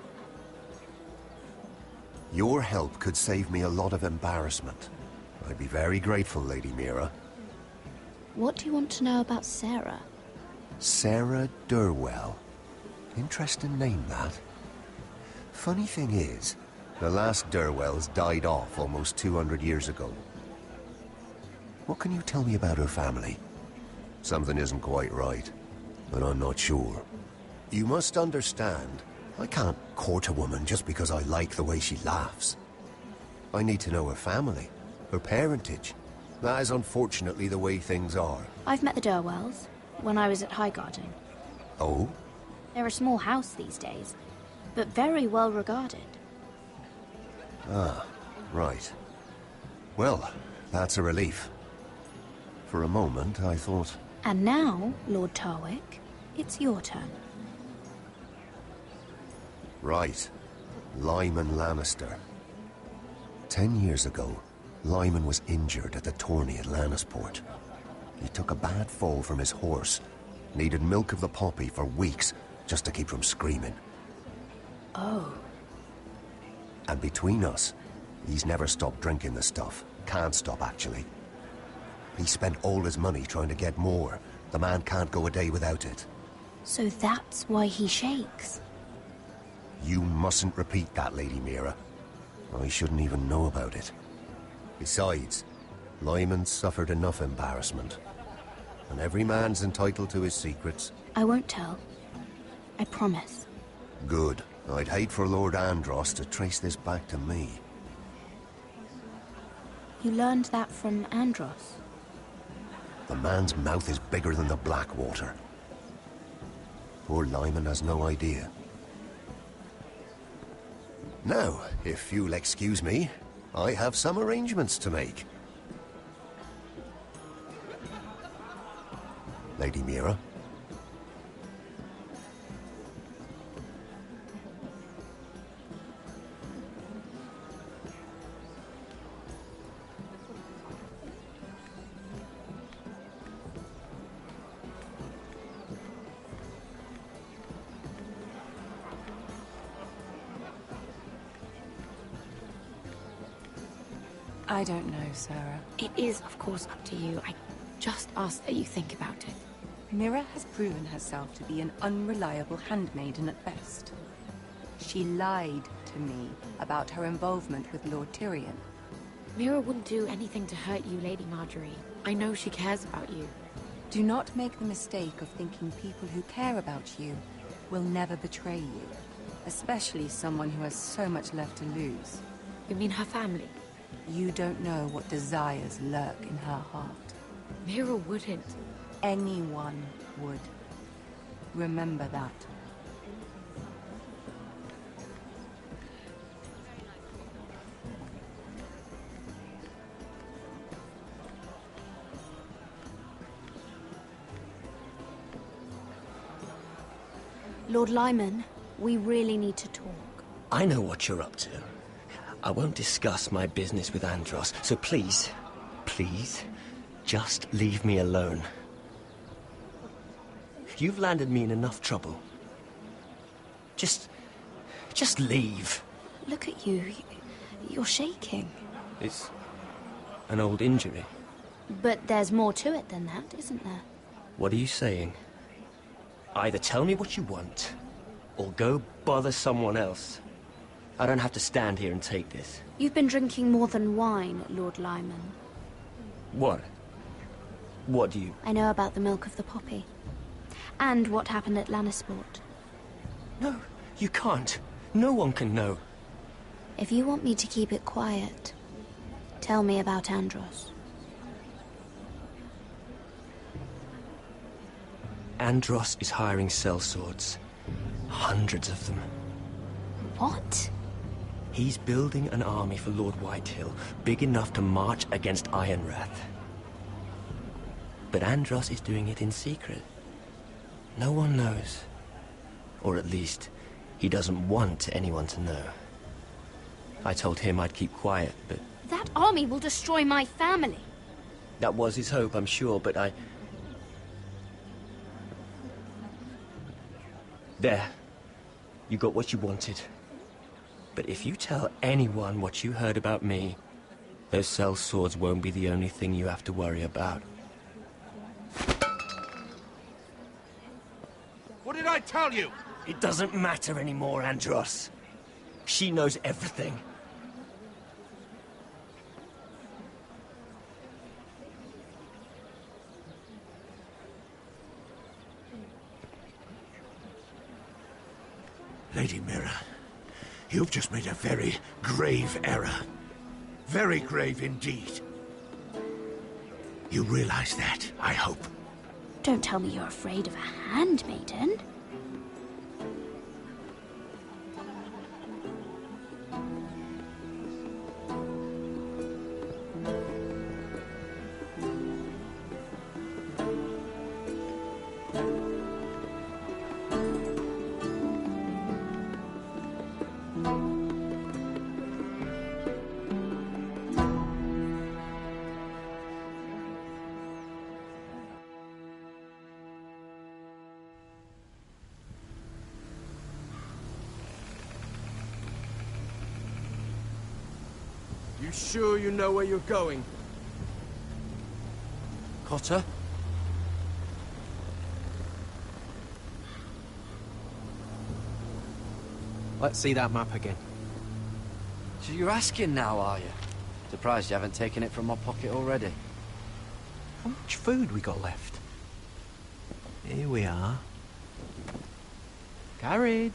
Your help could save me a lot of embarrassment. I'd be very grateful, Lady Mira. What do you want to know about Sarah? Sarah Durwell. Interesting name, that. Funny thing is, the last Durwells died off almost 200 years ago. What can you tell me about her family? Something isn't quite right, but I'm not sure. You must understand, I can't court a woman just because I like the way she laughs. I need to know her family, her parentage. That is unfortunately the way things are. I've met the Durwells when I was at Highgarden. Oh? They're a small house these days, but very well regarded. Ah, right. Well, that's a relief. For a moment, I thought... And now, Lord Tarwick, it's your turn. Right. Lyman Lannister. 10 years ago, Lyman was injured at the tourney at Lannisport. He took a bad fall from his horse. Needed milk of the poppy for weeks just to keep from screaming. Oh. And between us, he's never stopped drinking the stuff. Can't stop, actually. He spent all his money trying to get more. The man can't go a day without it. So that's why he shakes. You mustn't repeat that, Lady Mira. I shouldn't even know about it. Besides, Lyman suffered enough embarrassment. And every man's entitled to his secrets. I won't tell. I promise. Good. I'd hate for Lord Andros to trace this back to me. You learned that from Andros? The man's mouth is bigger than the Blackwater. Poor Lyman has no idea. Now, if you'll excuse me, I have some arrangements to make. Lady Mira? I don't know, Sarah. It is, of course, up to you. I just ask that you think about it. Mira has proven herself to be an unreliable handmaiden at best. She lied to me about her involvement with Lord Tyrion. Mira wouldn't do anything to hurt you, Lady Marjorie. I know she cares about you. Do not make the mistake of thinking people who care about you will never betray you. Especially someone who has so much left to lose. You mean her family? You don't know what desires lurk in her heart. Mira wouldn't. Anyone would. Remember that. Lord Lyman, we really need to talk. I know what you're up to. I won't discuss my business with Andros, so please, just leave me alone. You've landed me in enough trouble. Just leave. Look at you. You're shaking. It's an old injury. But there's more to it than that, isn't there? What are you saying? Either tell me what you want, or go bother someone else. I don't have to stand here and take this. You've been drinking more than wine, Lord Lyman. What? What do you... I know about the milk of the poppy. And what happened at Lannisport. No, you can't. No one can know. If you want me to keep it quiet, tell me about Andros. Andros is hiring sellswords. Hundreds of them. What? He's building an army for Lord Whitehill, big enough to march against Ironrath. But Andros is doing it in secret. No one knows. Or at least, he doesn't want anyone to know. I told him I'd keep quiet, but... That army will destroy my family. That was his hope, I'm sure, but I... There. You got what you wanted. But if you tell anyone what you heard about me, those sellswords won't be the only thing you have to worry about. What did I tell you? It doesn't matter anymore, Andros. She knows everything. Lady Mira, you've just made a very grave error. Very grave indeed. You realize that, I hope. Don't tell me you're afraid of a handmaiden. You sure you know where you're going? Cotter? Let's see that map again. So you're asking now, are you? Surprised you haven't taken it from my pocket already. How much food we got left? Here we are. Carried.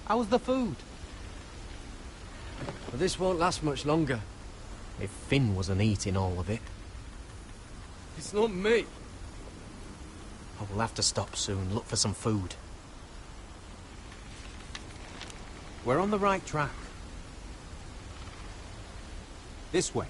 How's the food? But this won't last much longer. If Finn wasn't eating all of it. It's not me. I will have to stop soon, look for some food. We're on the right track. This way.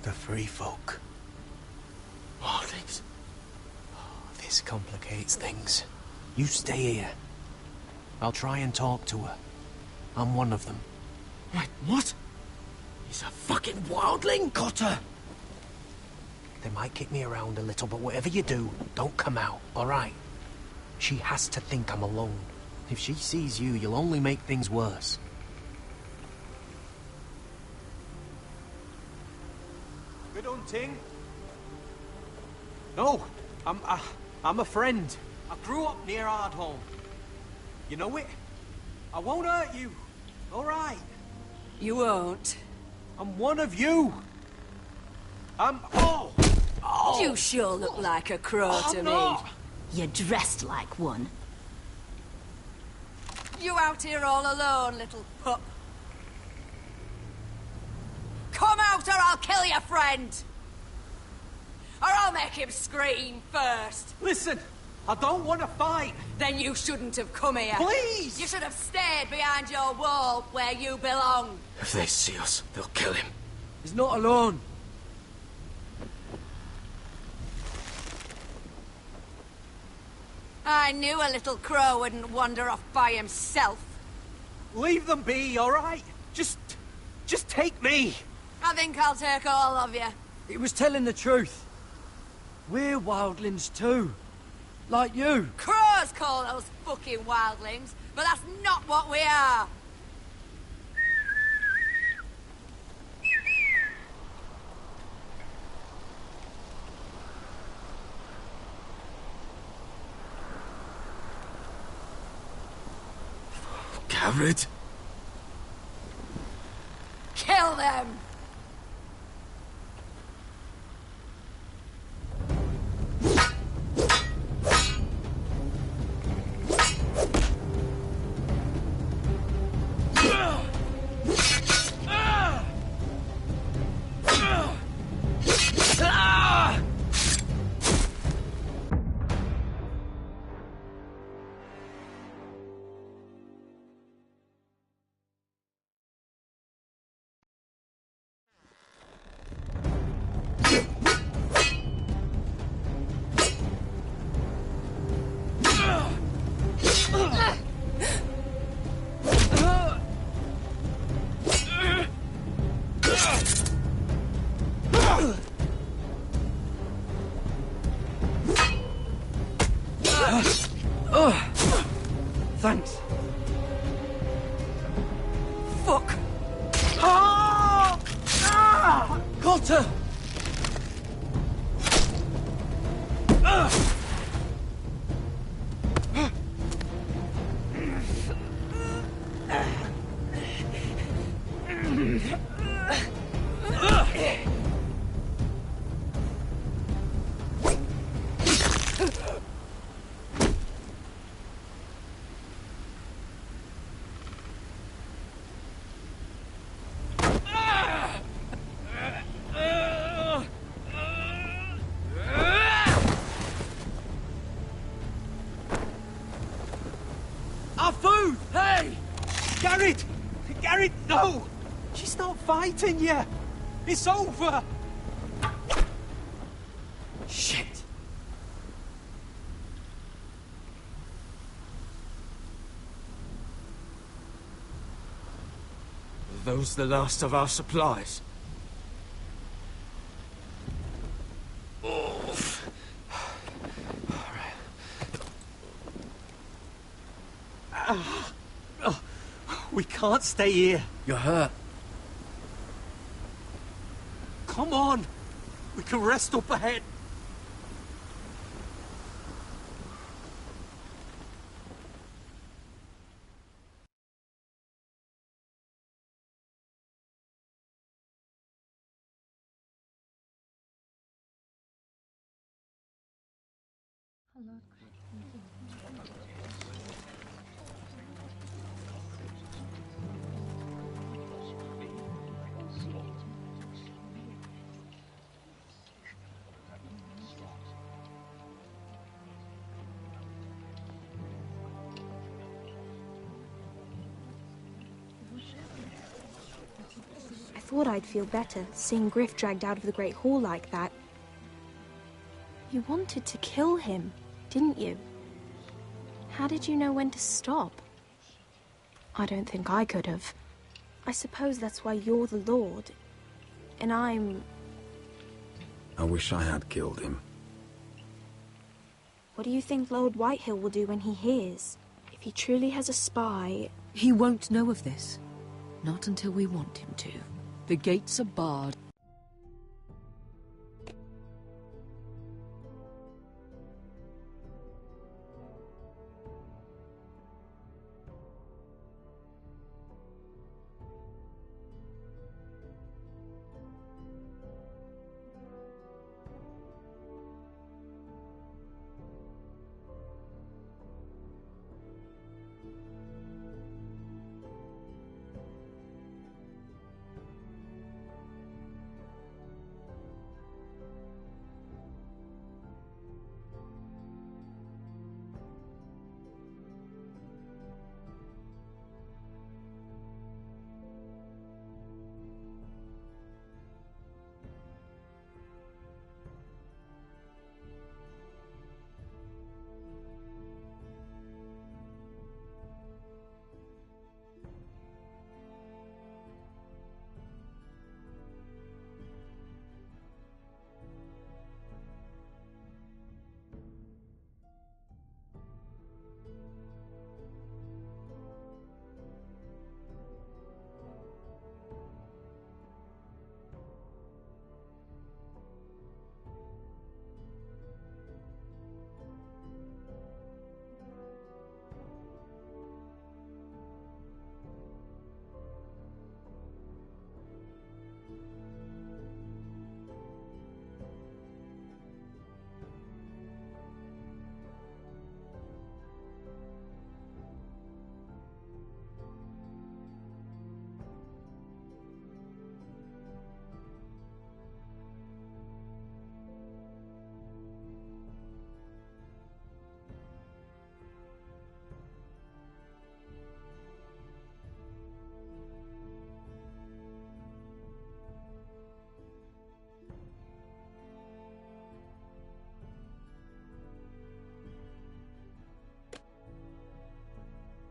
The free folk. Morlings. Oh, this complicates things. You stay here. I'll try and talk to her. I'm one of them. Wait, what? He's a fucking wildling? Cotter! They might kick me around a little, but whatever you do, don't come out, alright? She has to think I'm alone. If she sees you, you'll only make things worse. Good hunting? No, I'm a friend. I grew up near Ardholm. You know it? I won't hurt you. All right. You won't. I'm one of you. Oh! You sure look like a crow to me. You're dressed like one. You out here all alone, little pup? Come out or I'll kill your friend! Or I'll make him scream first. Listen, I don't want to fight. Then you shouldn't have come here. Please! You should have stayed behind your wall where you belong. If they see us, they'll kill him. He's not alone. I knew a little crow wouldn't wander off by himself. Leave them be, all right? Just take me. I think I'll take all of you. He was telling the truth. We're wildlings too. Like you. Crows call those fucking wildlings, but that's not what we are. Garrett? Kill them! Thanks. Fuck! Cotter! Our food! Hey! Garrett! Garrett, no! She's not fighting yet! It's over! Shit! Are those the last of our supplies? We can't stay here. You're hurt. Come on. We can rest up ahead. I thought I'd feel better, seeing Griff dragged out of the Great Hall like that. You wanted to kill him, didn't you? How did you know when to stop? I don't think I could have. I suppose that's why you're the Lord. And I'm... I wish I had killed him. What do you think Lord Whitehill will do when he hears? If he truly has a spy... He won't know of this. Not until we want him to. The gates are barred.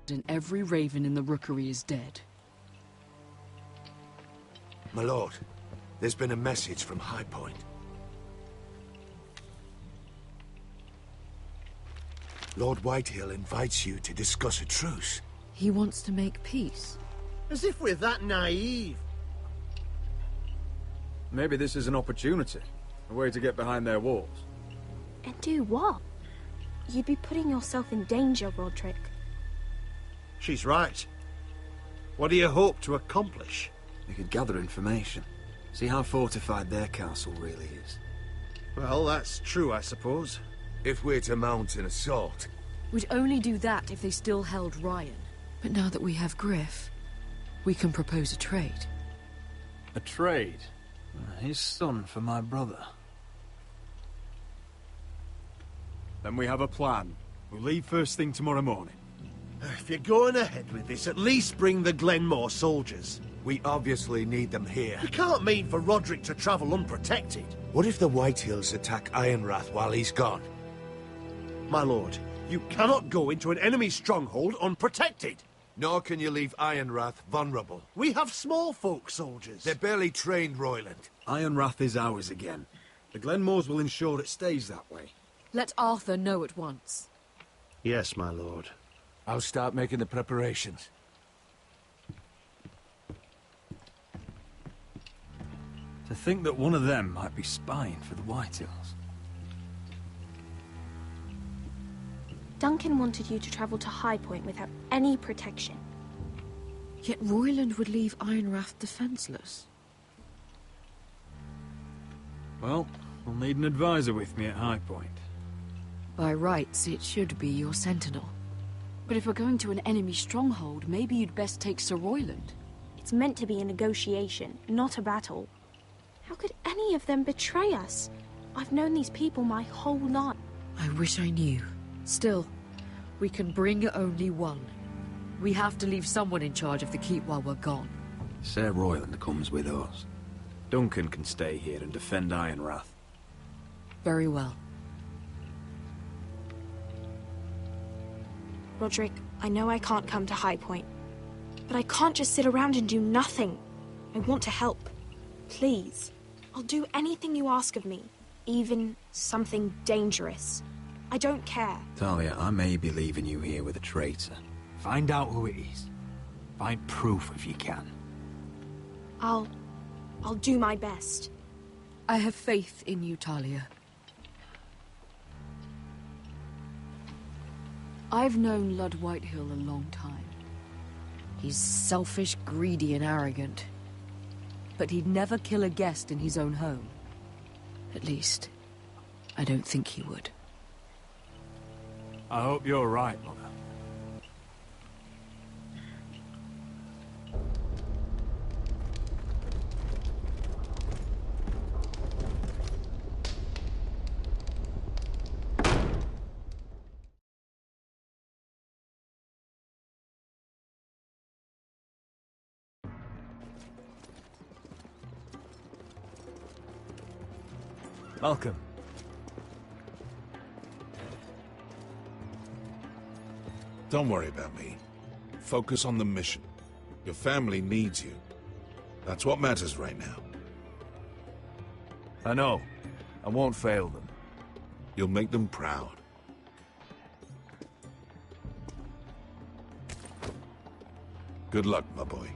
And every raven in the rookery is dead. My lord, there's been a message from High Point. Lord Whitehill invites you to discuss a truce. He wants to make peace. As if we're that naive. Maybe this is an opportunity. A way to get behind their walls. And do what? You'd be putting yourself in danger, Roderick. She's right. What do you hope to accomplish? We could gather information. See how fortified their castle really is. Well, that's true, I suppose. If we're to mount an assault... We'd only do that if they still held Ryan. But now that we have Griff, we can propose a trade. A trade? His son for my brother. Then we have a plan. We'll leave first thing tomorrow morning. If you're going ahead with this, at least bring the Glenmore soldiers. We obviously need them here. You can't mean for Roderick to travel unprotected. What if the Whitehills attack Ironrath while he's gone? My lord, you cannot go into an enemy stronghold unprotected. Nor can you leave Ironrath vulnerable. We have small folk soldiers. They're barely trained, Royland. Ironrath is ours again. The Glenmores will ensure it stays that way. Let Arthur know at once. Yes, my lord. I'll start making the preparations. To think that one of them might be spying for the Whitehills. Duncan wanted you to travel to High Point without any protection. Yet Royland would leave Ironrath defenseless. Well, we'll need an advisor with me at High Point. By rights, it should be your sentinel. But if we're going to an enemy stronghold, maybe you'd best take Sir Royland. It's meant to be a negotiation, not a battle. How could any of them betray us? I've known these people my whole life. I wish I knew. Still, we can bring only one. We have to leave someone in charge of the keep while we're gone. Sir Royland comes with us. Duncan can stay here and defend Ironrath. Very well. Roderick, I know I can't come to High Point, But I can't just sit around and do nothing. I want to help. Please. I'll do anything you ask of me. Even something dangerous. I don't care. Talia, I may be leaving you here with a traitor. Find out who it is. Find proof if you can. I'll do my best. I have faith in you, Talia. I've known Lud Whitehill a long time. He's selfish, greedy, and arrogant. But he'd never kill a guest in his own home. At least, I don't think he would. I hope you're right, Mother. Malcolm. Don't worry about me. Focus on the mission. Your family needs you. That's what matters right now. I know. I won't fail them. You'll make them proud. Good luck, my boy.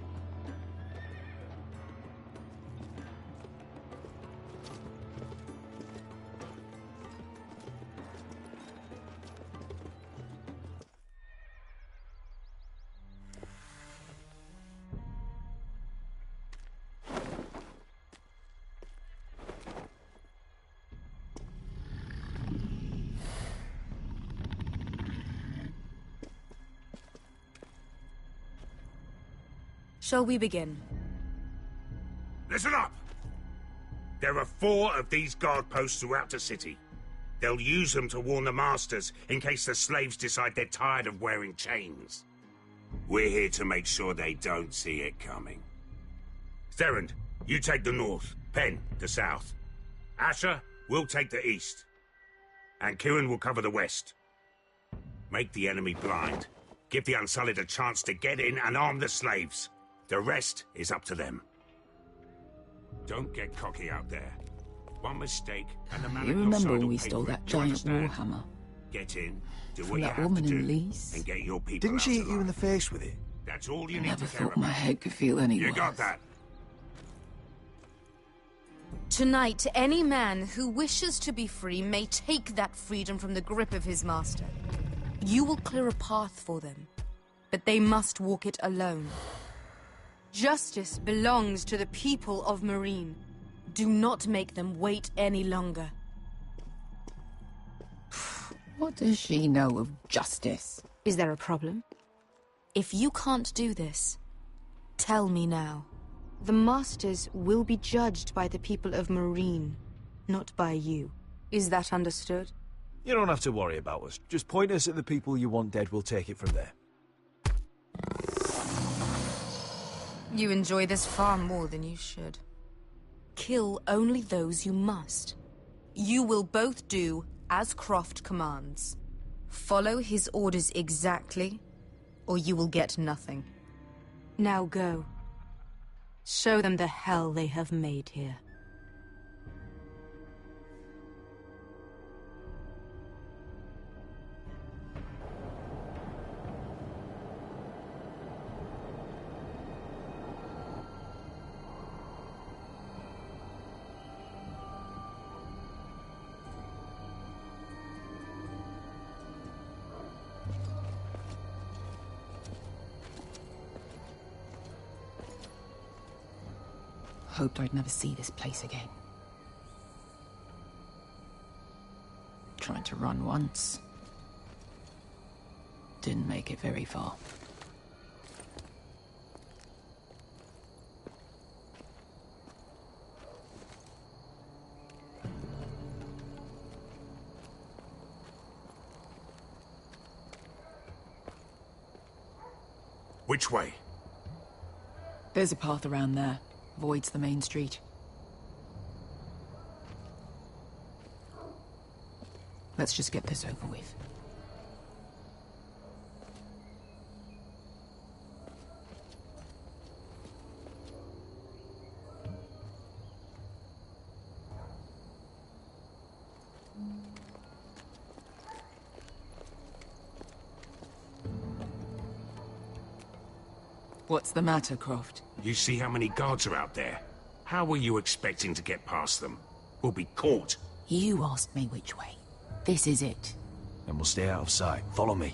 Shall we begin? Listen up! There are 4 of these guard posts throughout the city. They'll use them to warn the masters in case the slaves decide they're tired of wearing chains. We're here to make sure they don't see it coming. Therend, you take the north. Penn, the south. Asher, we'll take the east. And Kieran will cover the west. Make the enemy blind. Give the Unsullied a chance to get in and arm the slaves. The rest is up to them. Don't get cocky out there. One mistake, and the man You at your remember side when will we pay stole for it. that Do you giant understand? warhammer? Get in, do From what you that have woman to in do, Lease? and get your people Didn't she out hit you in the face with it? That's all you I need never to care thought my about. head could feel any You worse. got that? Tonight, any man who wishes to be free may take that freedom from the grip of his master. You will clear a path for them, but they must walk it alone. Justice belongs to the people of Marine. Do not make them wait any longer. What does she know of justice? Is there a problem? If you can't do this, tell me now. The Masters will be judged by the people of Marine, not by you. Is that understood? You don't have to worry about us. Just point us at the people you want dead, we'll take it from there. You enjoy this far more than you should. Kill only those you must. You will both do as Croft commands. Follow his orders exactly, or you will get nothing. Now go. Show them the hell they have made here. Hoped I'd never see this place again. Tried to run once. Didn't make it very far. Which way? There's a path around there. Avoids the main street. Let's just get this over with. What's the matter, Croft? You see how many guards are out there? How were you expecting to get past them? We'll be caught. You asked me which way. This is it. And we'll stay out of sight. Follow me.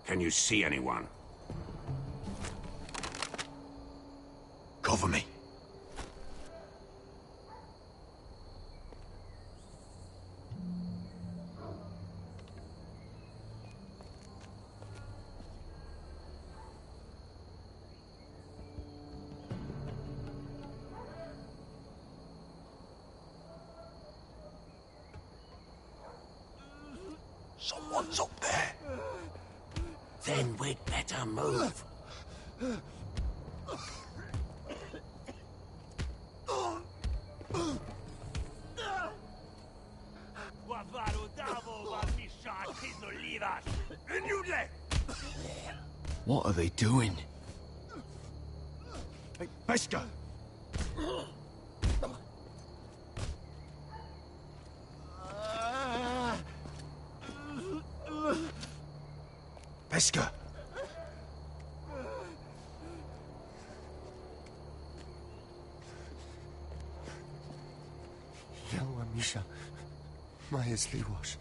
Can you see anyone? Cover me. Someone's up there. Then we'd better move. What are they doing? Hey, Pesca! Pesca! Yelwa Misha, Maya's Liwash.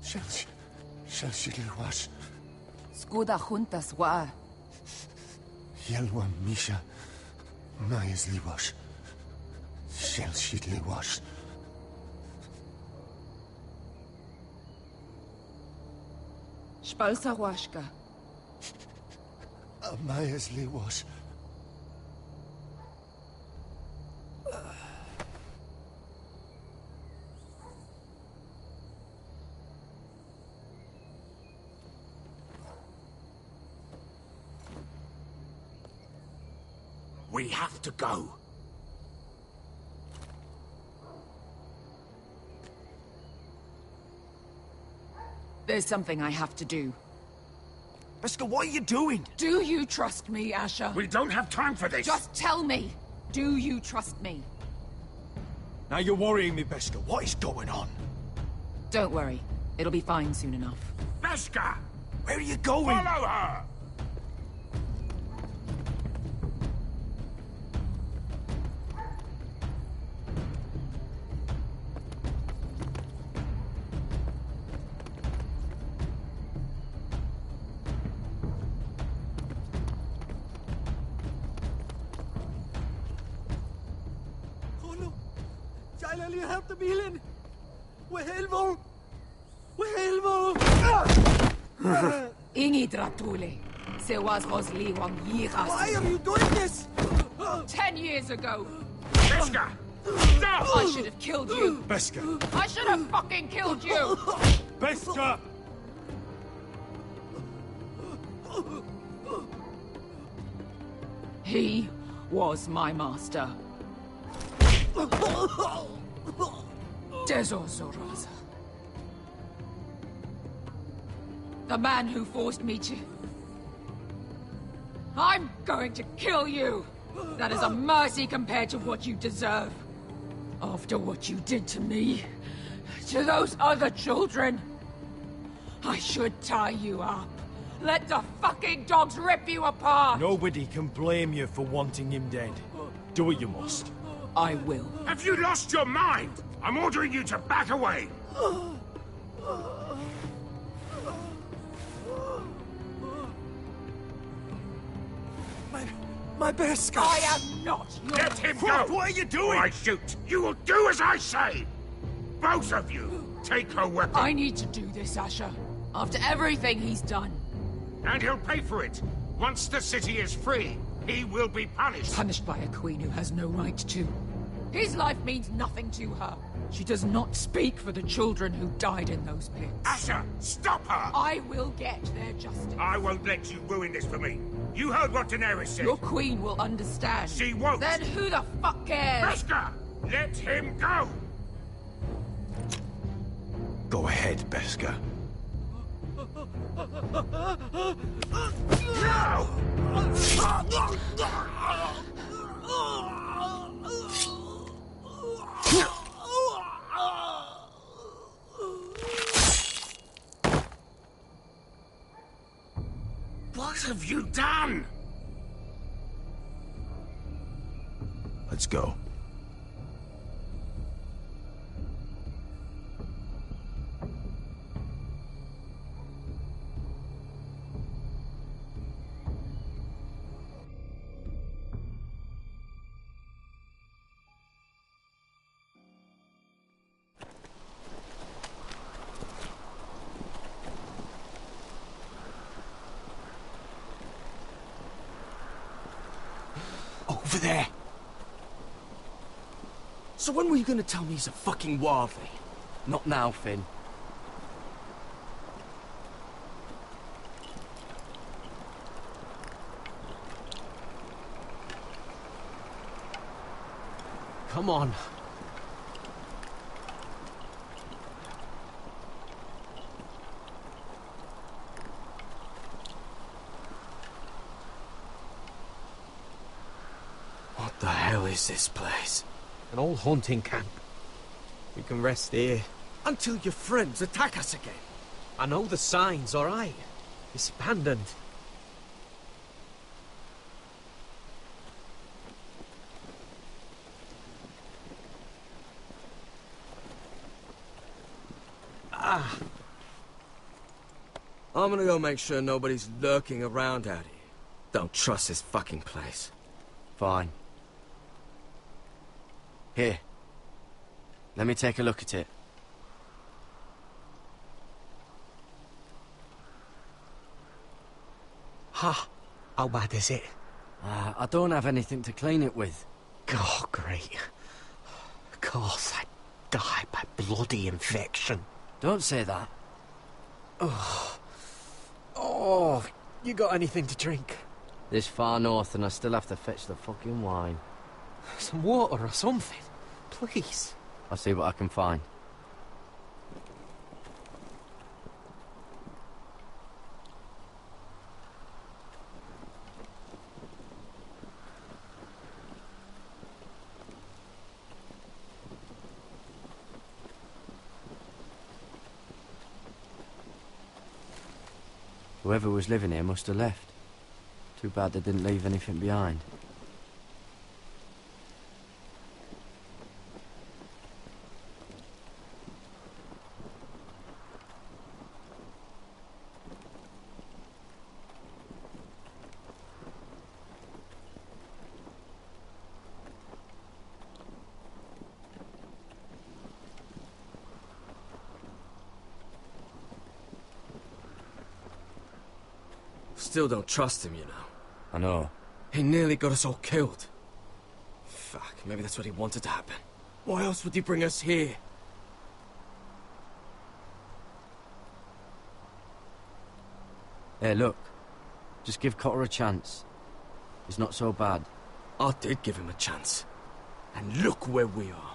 Shall she Liwash? Skuda juntas wa. Yelwa Misha, Maya's Liwash. Shall she Liwash? Spalsa washka. Maya's Liwash. We have to go. There's something I have to do. Pesca, what are you doing? Do you trust me, Asher? We don't have time for this. Just tell me. Do you trust me? Now you're worrying me, Pesca. What is going on? Don't worry. It'll be fine soon enough. Pesca! Where are you going? Follow her! Ingi Dratule. Se was Rosli Wang Yiras. Why are you doing this? 10 years ago. Pesca! Stop! I should have killed you. Pesca! I should have fucking killed you. Pesca! He was my master. Dezozoraza. The man who forced me to... I'm going to kill you! That is a mercy compared to what you deserve. After what you did to me, to those other children, I should tie you up. Let the fucking dogs rip you apart! Nobody can blame you for wanting him dead. Do what you must. I will. Have you lost your mind? I'm ordering you to back away! My Pesca! I am not your... Let him go! What are you doing? Or I shoot! You will do as I say! Both of you! Take her weapon! I need to do this, Asher. After everything he's done. And he'll pay for it! Once the city is free, he will be punished! Punished by a queen who has no right to. His life means nothing to her. She does not speak for the children who died in those pits. Asher, stop her! I will get their justice. I won't let you ruin this for me. You heard what Daenerys said. Your queen will understand. She won't. Then who the fuck cares? Pesca! Let him go! Go ahead, Pesca. What have you done? Let's go. Over there. So when were you gonna tell me he's a fucking wildling? Not now, Finn. Come on. What the hell is this place? An old hunting camp. We can rest here. Until your friends attack us again. I know the signs, alright? It's abandoned. I'm gonna go make sure nobody's lurking around out here. Don't trust this fucking place. Fine. Here. Let me take a look at it. Ha! How bad is it? I don't have anything to clean it with. Oh, great. Of course, I'd die by bloody infection. Don't say that. Oh, you got anything to drink? This far north and I still have to fetch the fucking wine. Some water or something, please. I'll see what I can find. Whoever was living here must have left. Too bad they didn't leave anything behind. Still don't trust him, you know. I know. He nearly got us all killed. Fuck, maybe that's what he wanted to happen. Why else would he bring us here? Hey, look. Just give Cotter a chance. He's not so bad. I did give him a chance. And look where we are.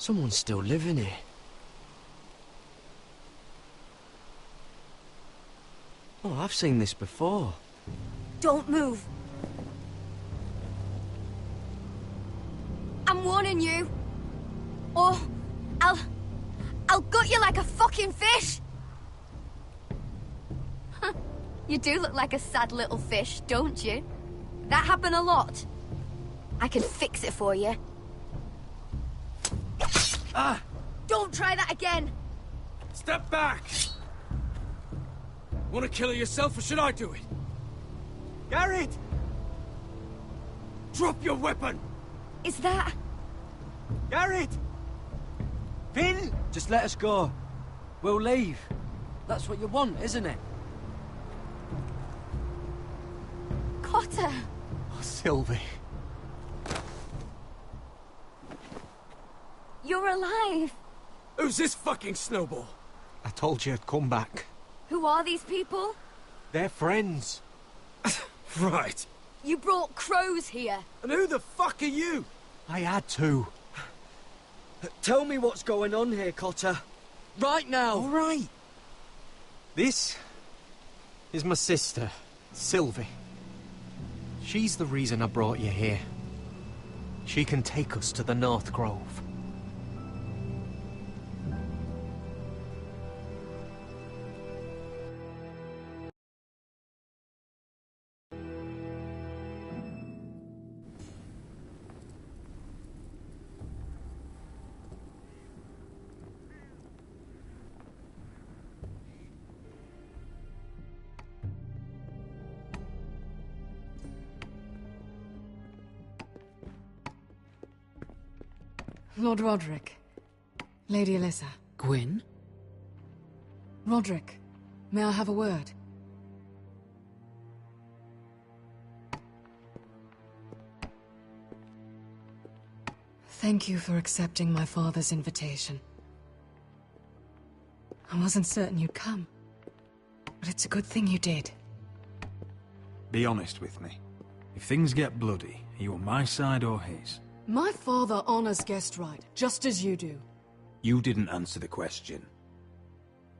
Someone's still living here. Oh, I've seen this before. Don't move. I'm warning you. Or I'll gut you like a fucking fish. You do look like a sad little fish, don't you? That happen a lot. I can fix it for you. Ah! Don't try that again! Step back! Want to kill her yourself, or should I do it? Garrett! Drop your weapon! Is that... Garrett! Finn! Just let us go. We'll leave. That's what you want, isn't it? Cotter! Oh, Sylvie. You're alive! Who's this fucking snowball? I told you I'd come back. Who are these people? They're friends. Right. You brought crows here. And who the fuck are you? I had to. Tell me what's going on here, Cotter. Right now! All right. This is my sister, Sylvie. She's the reason I brought you here. She can take us to the North Grove. Lord Roderick. Lady Alyssa. Gwyn? Roderick, may I have a word? Thank you for accepting my father's invitation. I wasn't certain you'd come, but it's a good thing you did. Be honest with me. If things get bloody, are you on my side or his? My father honors guest right, just as you do. You didn't answer the question.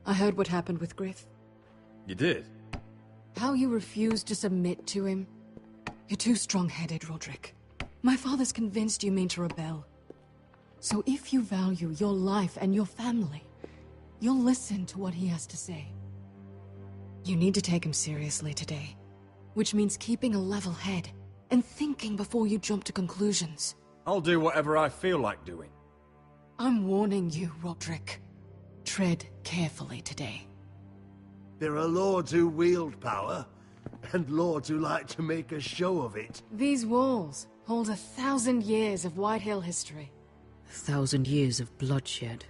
I heard what happened with Griff. You did? How you refused to submit to him. You're too strong-headed, Roderick. My father's convinced you mean to rebel. So if you value your life and your family, you'll listen to what he has to say. You need to take him seriously today, which means keeping a level head and thinking before you jump to conclusions. I'll do whatever I feel like doing. I'm warning you, Roderick. Tread carefully today. There are lords who wield power, and lords who like to make a show of it. These walls hold 1,000 years of White Hill history. 1,000 years of bloodshed.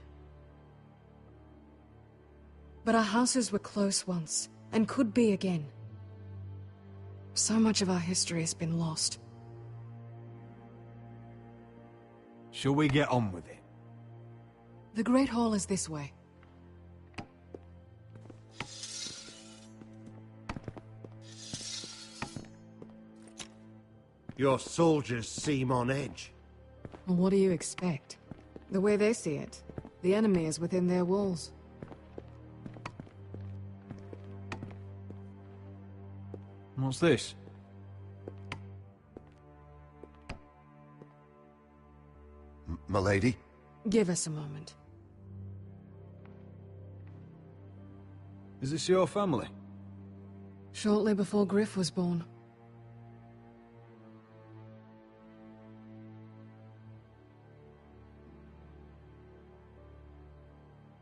But our houses were close once, and could be again. So much of our history has been lost. Shall we get on with it? The Great Hall is this way. Your soldiers seem on edge. Well, what do you expect? The way they see it, the enemy is within their walls. What's this? Milady? Give us a moment. Is this your family? Shortly before Griff was born.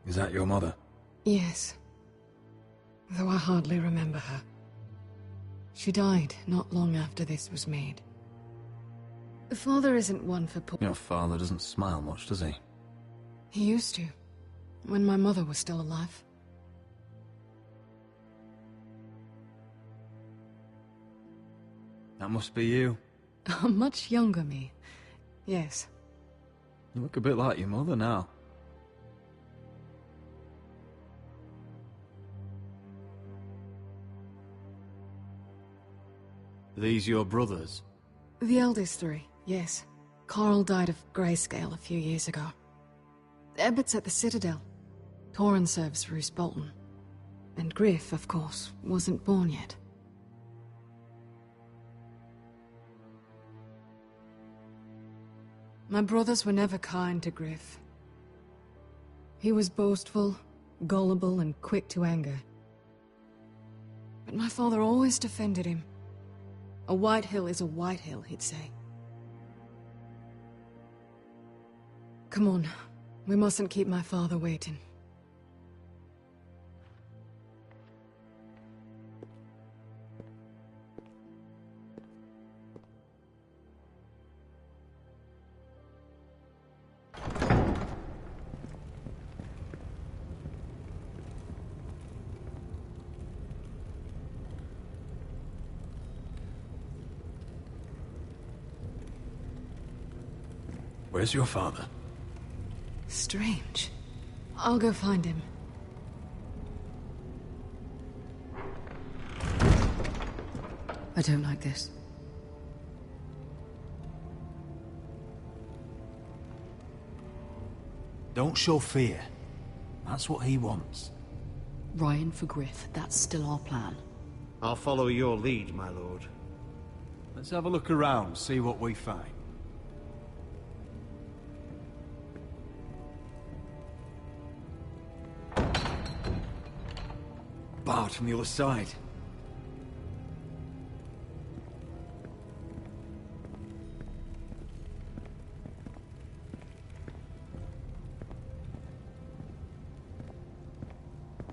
Is that your mother? Yes. Though I hardly remember her. She died not long after this was made. Father isn't one for Your father doesn't smile much, does he? He used to, when my mother was still alive. That must be you. A much younger me. Yes. You look a bit like your mother now. Are these your brothers? The eldest three, yes. Carl died of grayscale a few years ago. Ebbett's at the Citadel. Torrin serves Roose Bolton. And Griff, of course, wasn't born yet. My brothers were never kind to Griff. He was boastful, gullible, and quick to anger. But my father always defended him. A White Hill is a White Hill, he'd say. Come on, we mustn't keep my father waiting. Where's your father? Strange. I'll go find him. I don't like this. Don't show fear. That's what he wants. Ryan for Griff, that's still our plan. I'll follow your lead, my lord. Let's have a look around, see what we find. Barred from the other side.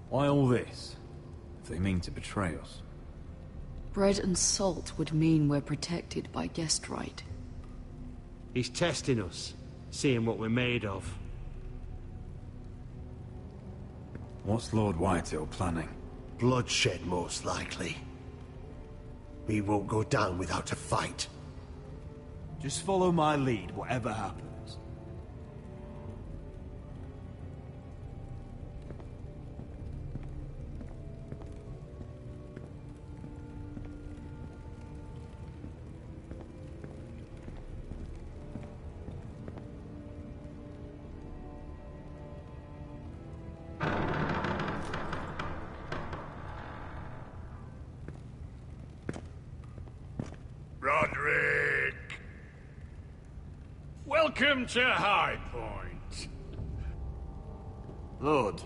Why all this? If they mean to betray us. Bread and salt would mean we're protected by guest right. He's testing us, seeing what we're made of. What's Lord Whitehill planning? Bloodshed, most likely. We won't go down without a fight. Just follow my lead, whatever happens. Roderick! Welcome to High Point. Lord,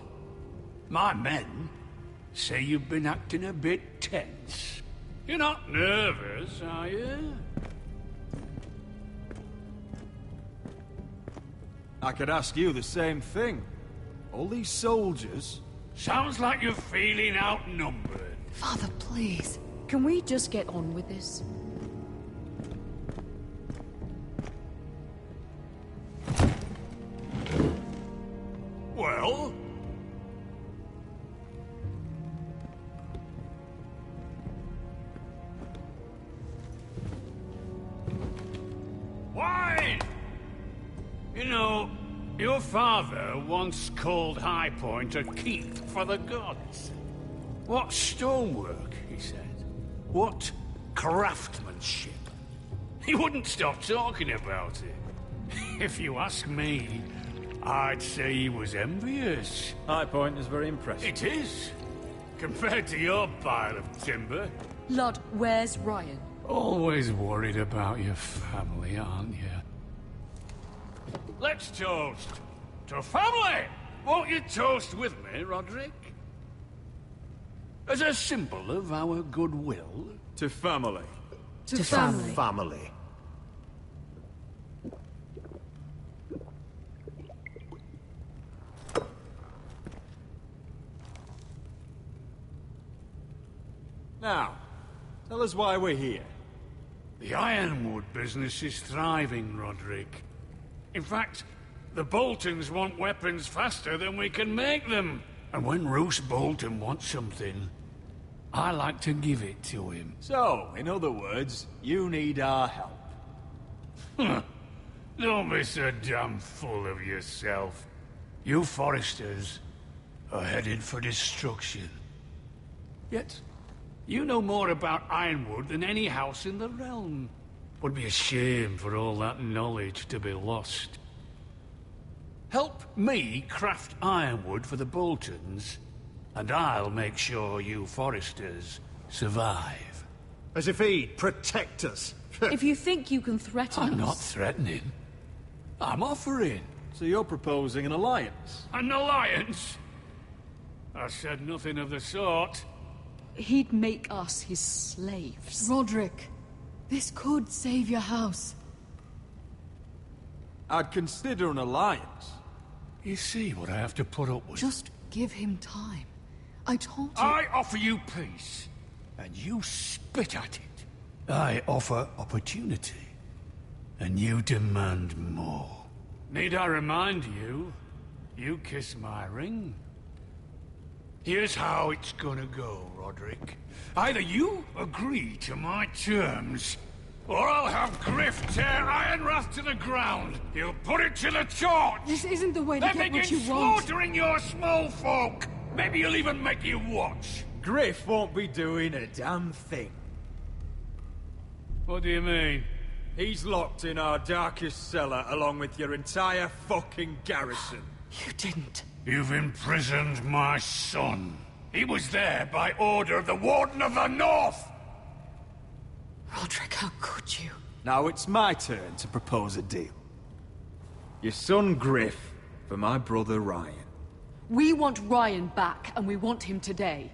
my men say you've been acting a bit tense. You're not nervous, are you? I could ask you the same thing. All these soldiers... Sounds like you're feeling outnumbered. Father, please. Can we just get on with this? Well? Why? You know, your father once called High Point a keep for the gods. What stonework, he said. What craftsmanship. He wouldn't stop talking about it. If you ask me, I'd say he was envious. High Point is very impressive. It is. Compared to your pile of timber. Lud, where's Ryan? Always worried about your family, aren't you? Let's toast to family! Won't you toast with me, Roderick? As a symbol of our goodwill. To family. To family. Family. Now, tell us why we're here. The ironwood business is thriving, Roderick. In fact, the Boltons want weapons faster than we can make them. And when Roose Bolton wants something, I like to give it to him. So, in other words, you need our help. Don't be so damn full of yourself. You Foresters are headed for destruction. Yet, you know more about ironwood than any house in the realm. Would be a shame for all that knowledge to be lost. Help me craft ironwood for the Boltons, and I'll make sure you Foresters survive. As if he'd protect us. If you think you can threaten us... I'm not threatening. I'm offering. So you're proposing an alliance? An alliance? I said nothing of the sort. He'd make us his slaves. Roderick, this could save your house. I'd consider an alliance. You see what I have to put up with? Just give him time. I told you... I offer you peace, and you spit at it. I offer opportunity, and you demand more. Need I remind you, you kiss my ring? Here's how it's gonna go, Roderick. Either you agree to my terms, or I'll have Griff tear Ironrath to the ground. He'll put it to the torch. This isn't the way to Then get what begin you want. slaughtering your small folk. Maybe he'll even make you watch. Griff won't be doing a damn thing. What do you mean? He's locked in our darkest cellar along with your entire fucking garrison. You didn't. You've imprisoned my son. He was there by order of the Warden of the North. Roderick, how could you? Now it's my turn to propose a deal. Your son Griff for my brother Ryan. We want Ryan back, and we want him today.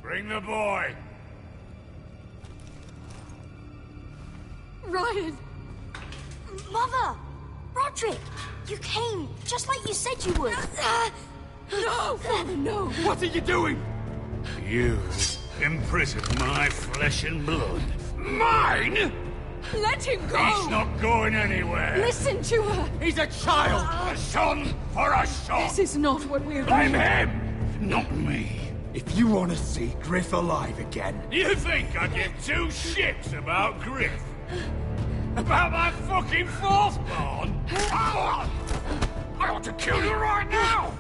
Bring the boy. Ryan! Mother! Roderick! You came, just like you said you would. No, Father, no! What are you doing? You imprisoned my flesh and blood. Mine? Let him go! He's not going anywhere. Listen to her! He's a child! A son for a son! This is not what we Blame agreed. him, not me. If you want to see Griff alive again... You think I give two shits about Griff? About my fucking fourthborn? I ought to kill you right now!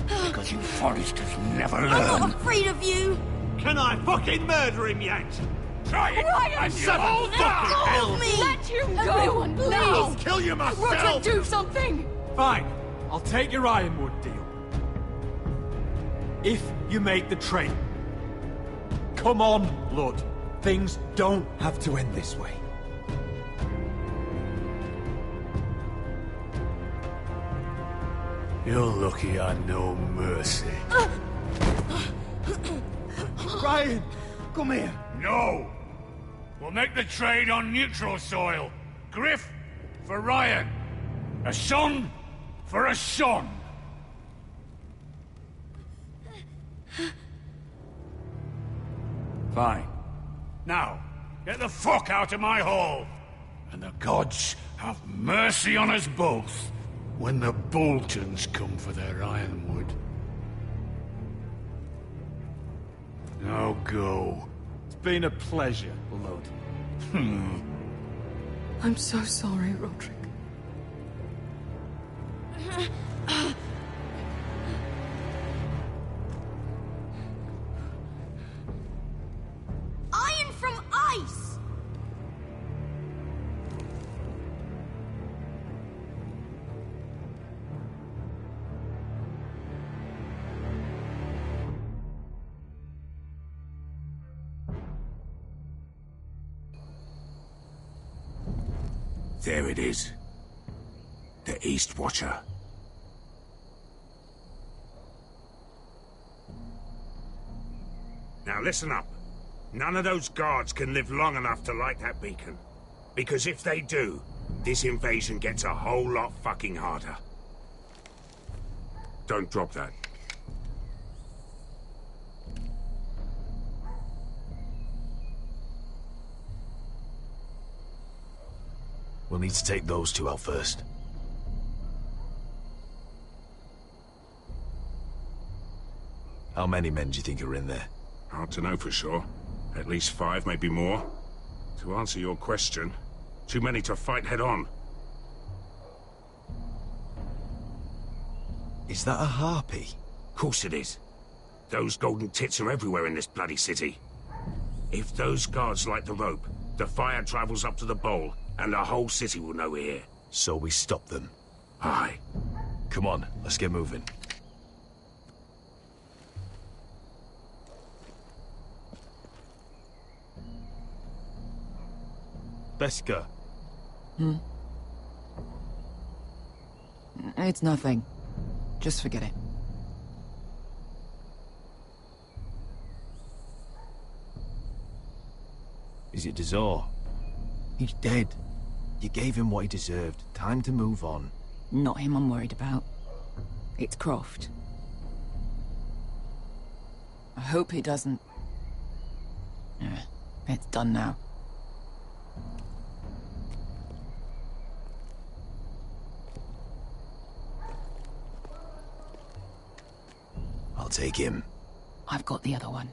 Because you Forresters never learn. I'm not afraid of you! Can I fucking murder him yet? Try it! Ryan, and seven you'll fucking die! hells! Let him go! Everyone, now! I'll kill you myself! Roderick, do something! Fine, I'll take your Ironwood deal. If you make the trade. Come on, Blood. Things don't have to end this way. You're lucky I know mercy. Ryan, come here. No! We'll make the trade on neutral soil. Griff for Ryan. A son for a son. Fine. Now, get the fuck out of my hall. And the gods have mercy on us both when the Boltons come for their ironwood. Now go. It's been a pleasure, Blood. I'm so sorry, Roderick. Iron from ice! There it is. The East Watcher. Now listen up. None of those guards can live long enough to light that beacon. Because if they do, this invasion gets a whole lot fucking harder. Don't drop that. We'll need to take those two out first. How many men do you think are in there? Hard to know for sure. At least 5, maybe more. To answer your question, too many to fight head on. Is that a harpy? Course it is. Those golden tits are everywhere in this bloody city. If those guards light the rope, the fire travels up to the bowl, and the whole city will know we're here. So we stop them. Aye. Come on, let's get moving. Beska. It's nothing. Just forget it. Is it Dazor? He's dead. You gave him what he deserved. Time to move on. Not him I'm worried about. It's Croft. I hope he doesn't... It's done now. take him. I've got the other one.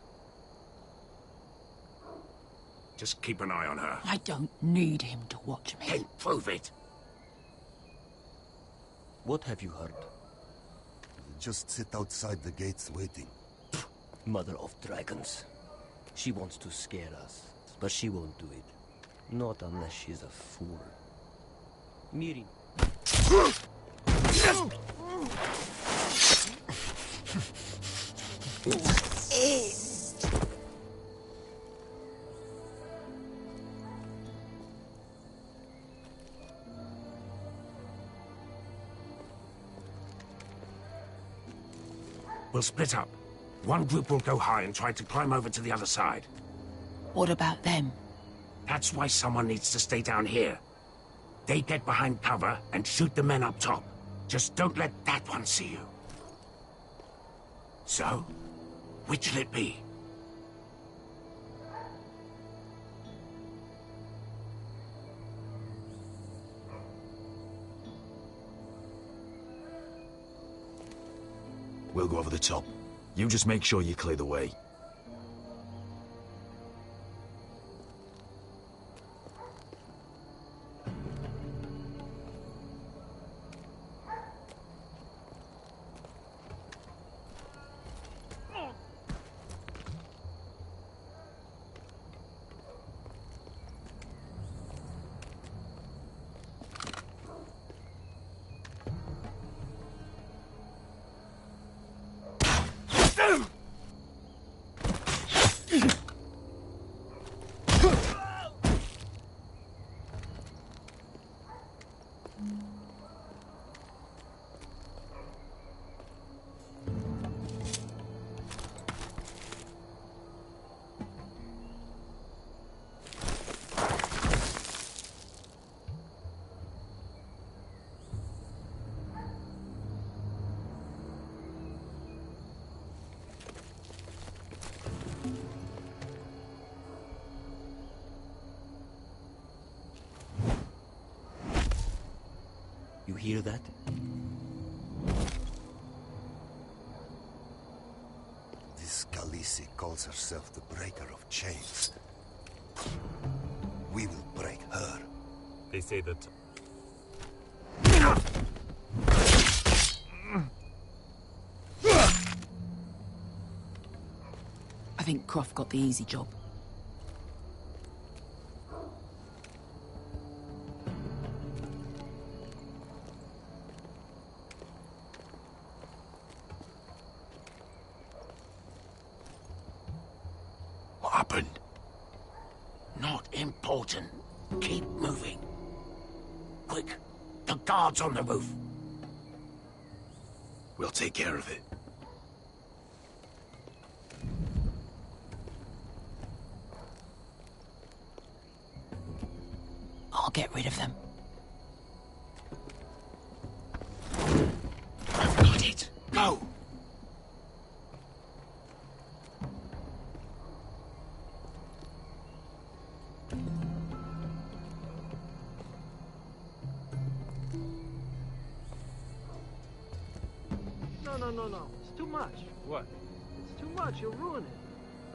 Just keep an eye on her. I don't need him to watch me. Then prove it. What have you heard? Just sit outside the gates waiting. Mother of dragons. She wants to scare us, but she won't do it. Not unless she's a fool. Miri. We'll split up. One group will go high and try to climb over to the other side. What about them? That's why someone needs to stay down here. They get behind cover and shoot the men up top. Just don't let that one see you. So, which'll it be? We'll go over the top. You just make sure you clear the way. You hear that? This Khaleesi calls herself the Breaker of Chains. We will break her. They say that... I think Croft got the easy job. What happened? Not important. Keep moving. Quick, the guards on the roof. We'll take care of it. I'll get rid of them. I've got it. Go! No. It's too much. What? It's too much. You'll ruin it.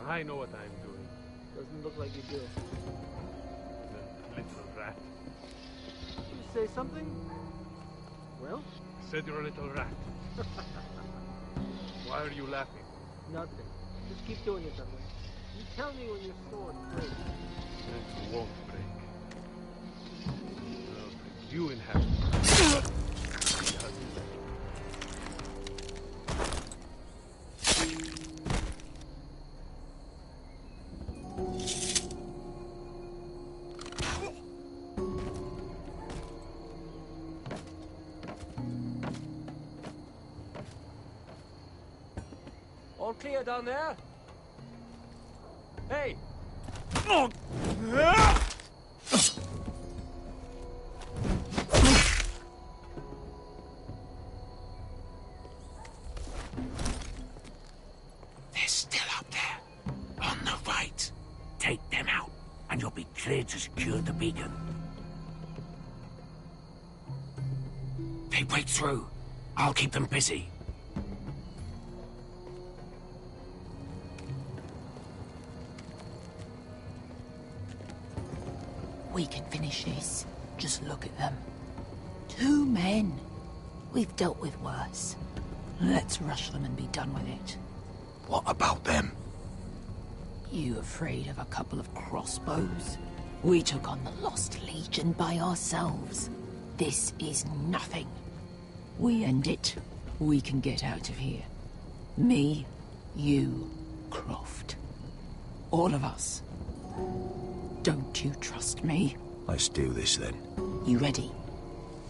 I know what I'm doing. Doesn't look like you do. The little rat. You say something? Well? I said you're a little rat. Why are you laughing? Nothing. Just keep doing it that way. You tell me when your sword breaks. It won't break. I'll break you in half. All clear down there? Hey! They're still up there. On the right. Take them out, and you'll be clear to secure the beacon. They break through. I'll keep them busy. finish this. Just look at them. 2 men. We've dealt with worse. Let's rush them and be done with it. What about them? You afraid of a couple of crossbows? We took on the Lost Legion by ourselves. This is nothing. We end it, we can get out of here. Me, you, Croft. All of us. Don't you trust me? Let's do this then. You ready?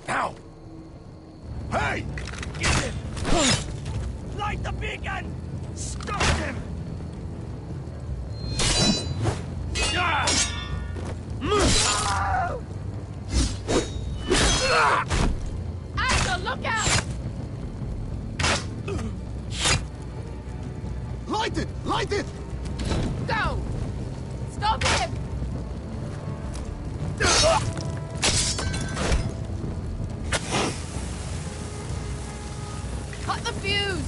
Now! Hey! Light the beacon! Stop him! Axel, look out! Light it! Light it! Go! Stop him! Cut the fuse!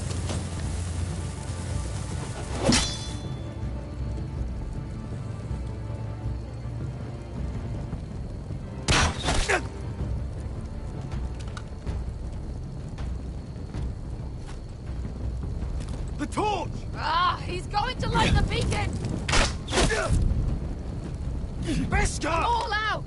The torch! Ah, he's going to light the beacon! Beskar! All out!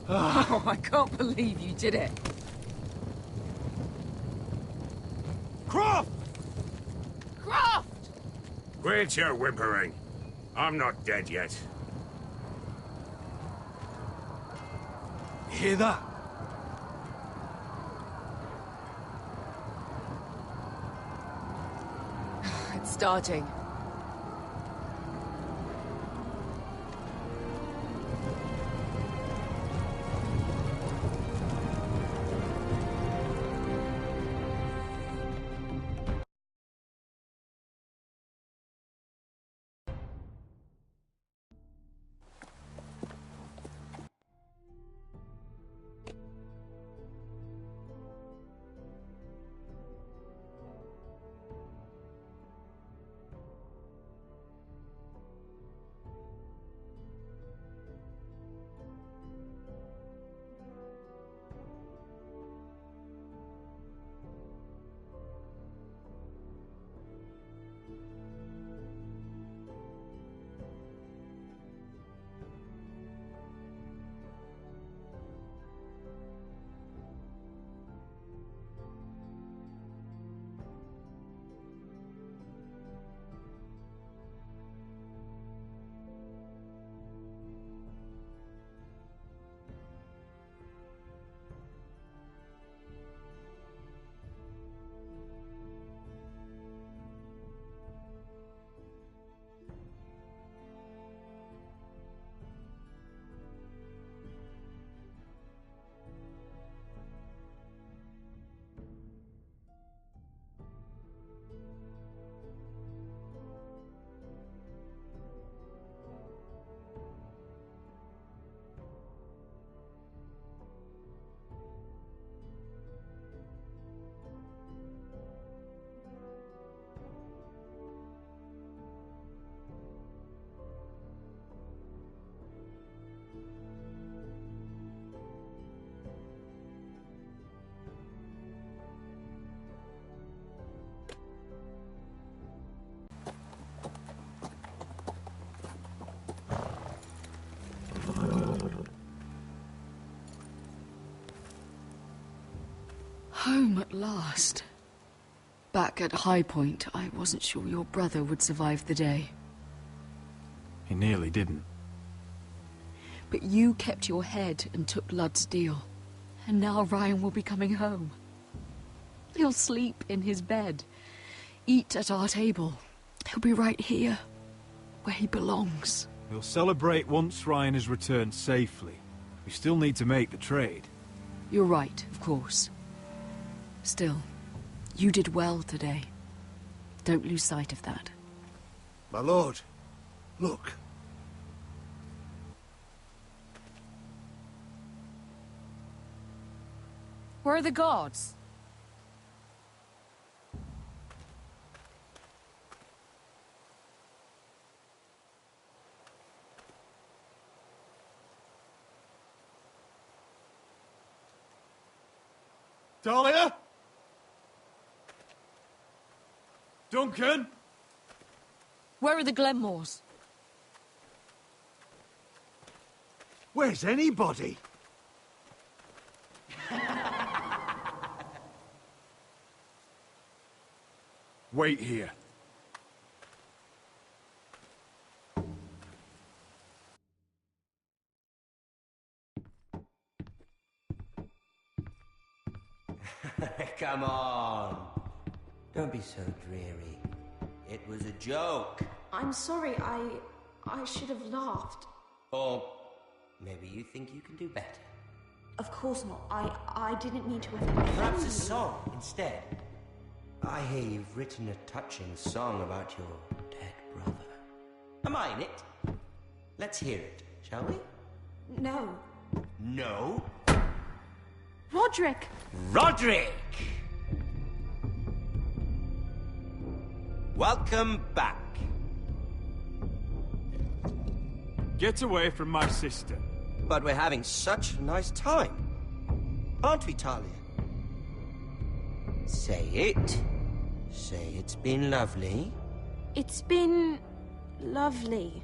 Oh, I can't believe you did it. Croft! Croft! Quit your whimpering. I'm not dead yet. Hear that? It's starting. Home at last. Back at High Point, I wasn't sure your brother would survive the day. He nearly didn't. But you kept your head and took Ludd's deal. And now Ryan will be coming home. He'll sleep in his bed. eat at our table. He'll be right here, where he belongs. We'll celebrate once Ryan has returned safely. We still need to make the trade. You're right, of course. Still, you did well today. Don't lose sight of that. My lord, look. Where are the guards? Dahlia? Duncan? Where are the Glenmores? Where's anybody? Wait here. Come on. Don't be so dreary. It was a joke. I'm sorry, I should have laughed. Or maybe you think you can do better. Of course not. I didn't mean to offend Perhaps you. a song instead. I hear you've written a touching song about your dead brother. Am I in it? Let's hear it, shall we? No. No? Roderick! Roderick! Welcome back. Get away from my sister. But we're having such a nice time. Aren't we, Talia? Say it. Say it's been lovely. It's been... lovely.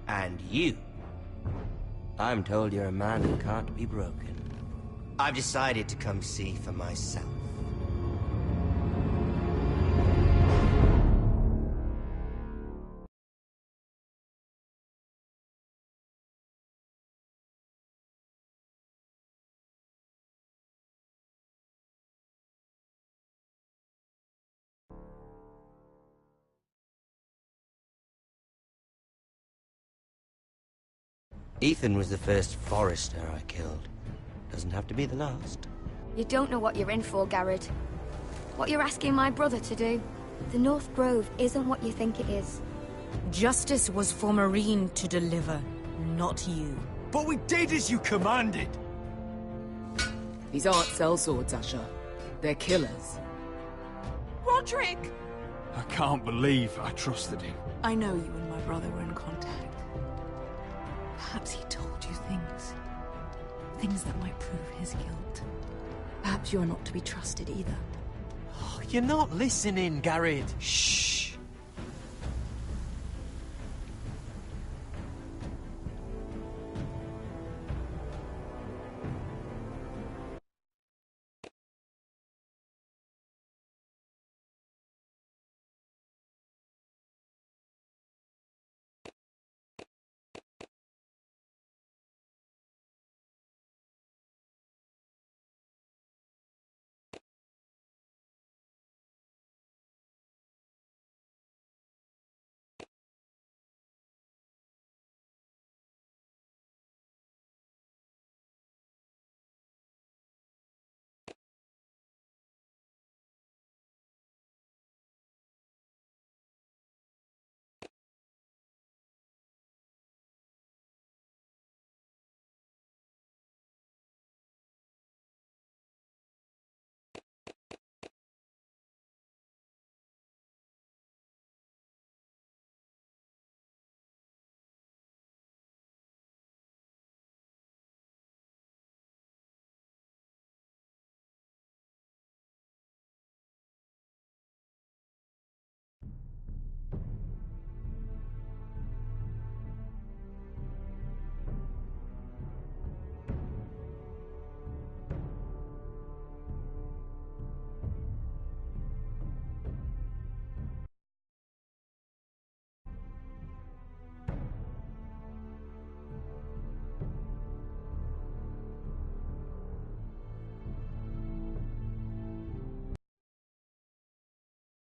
And you. I'm told you're a man who can't be broken. I've decided to come see for myself. Ethan was the first Forrester I killed. Doesn't have to be the last. You don't know what you're in for, Garrett. What you're asking my brother to do. The North Grove isn't what you think it is. Justice was for Marine to deliver, not you. But we did as you commanded! These aren't sellswords, Asher. They're killers. Roderick! I can't believe I trusted him. I know you and my brother were in contact. Perhaps he told you things. Things that might prove his guilt. Perhaps you're not to be trusted either. Oh, you're not listening, Garrett. Shh!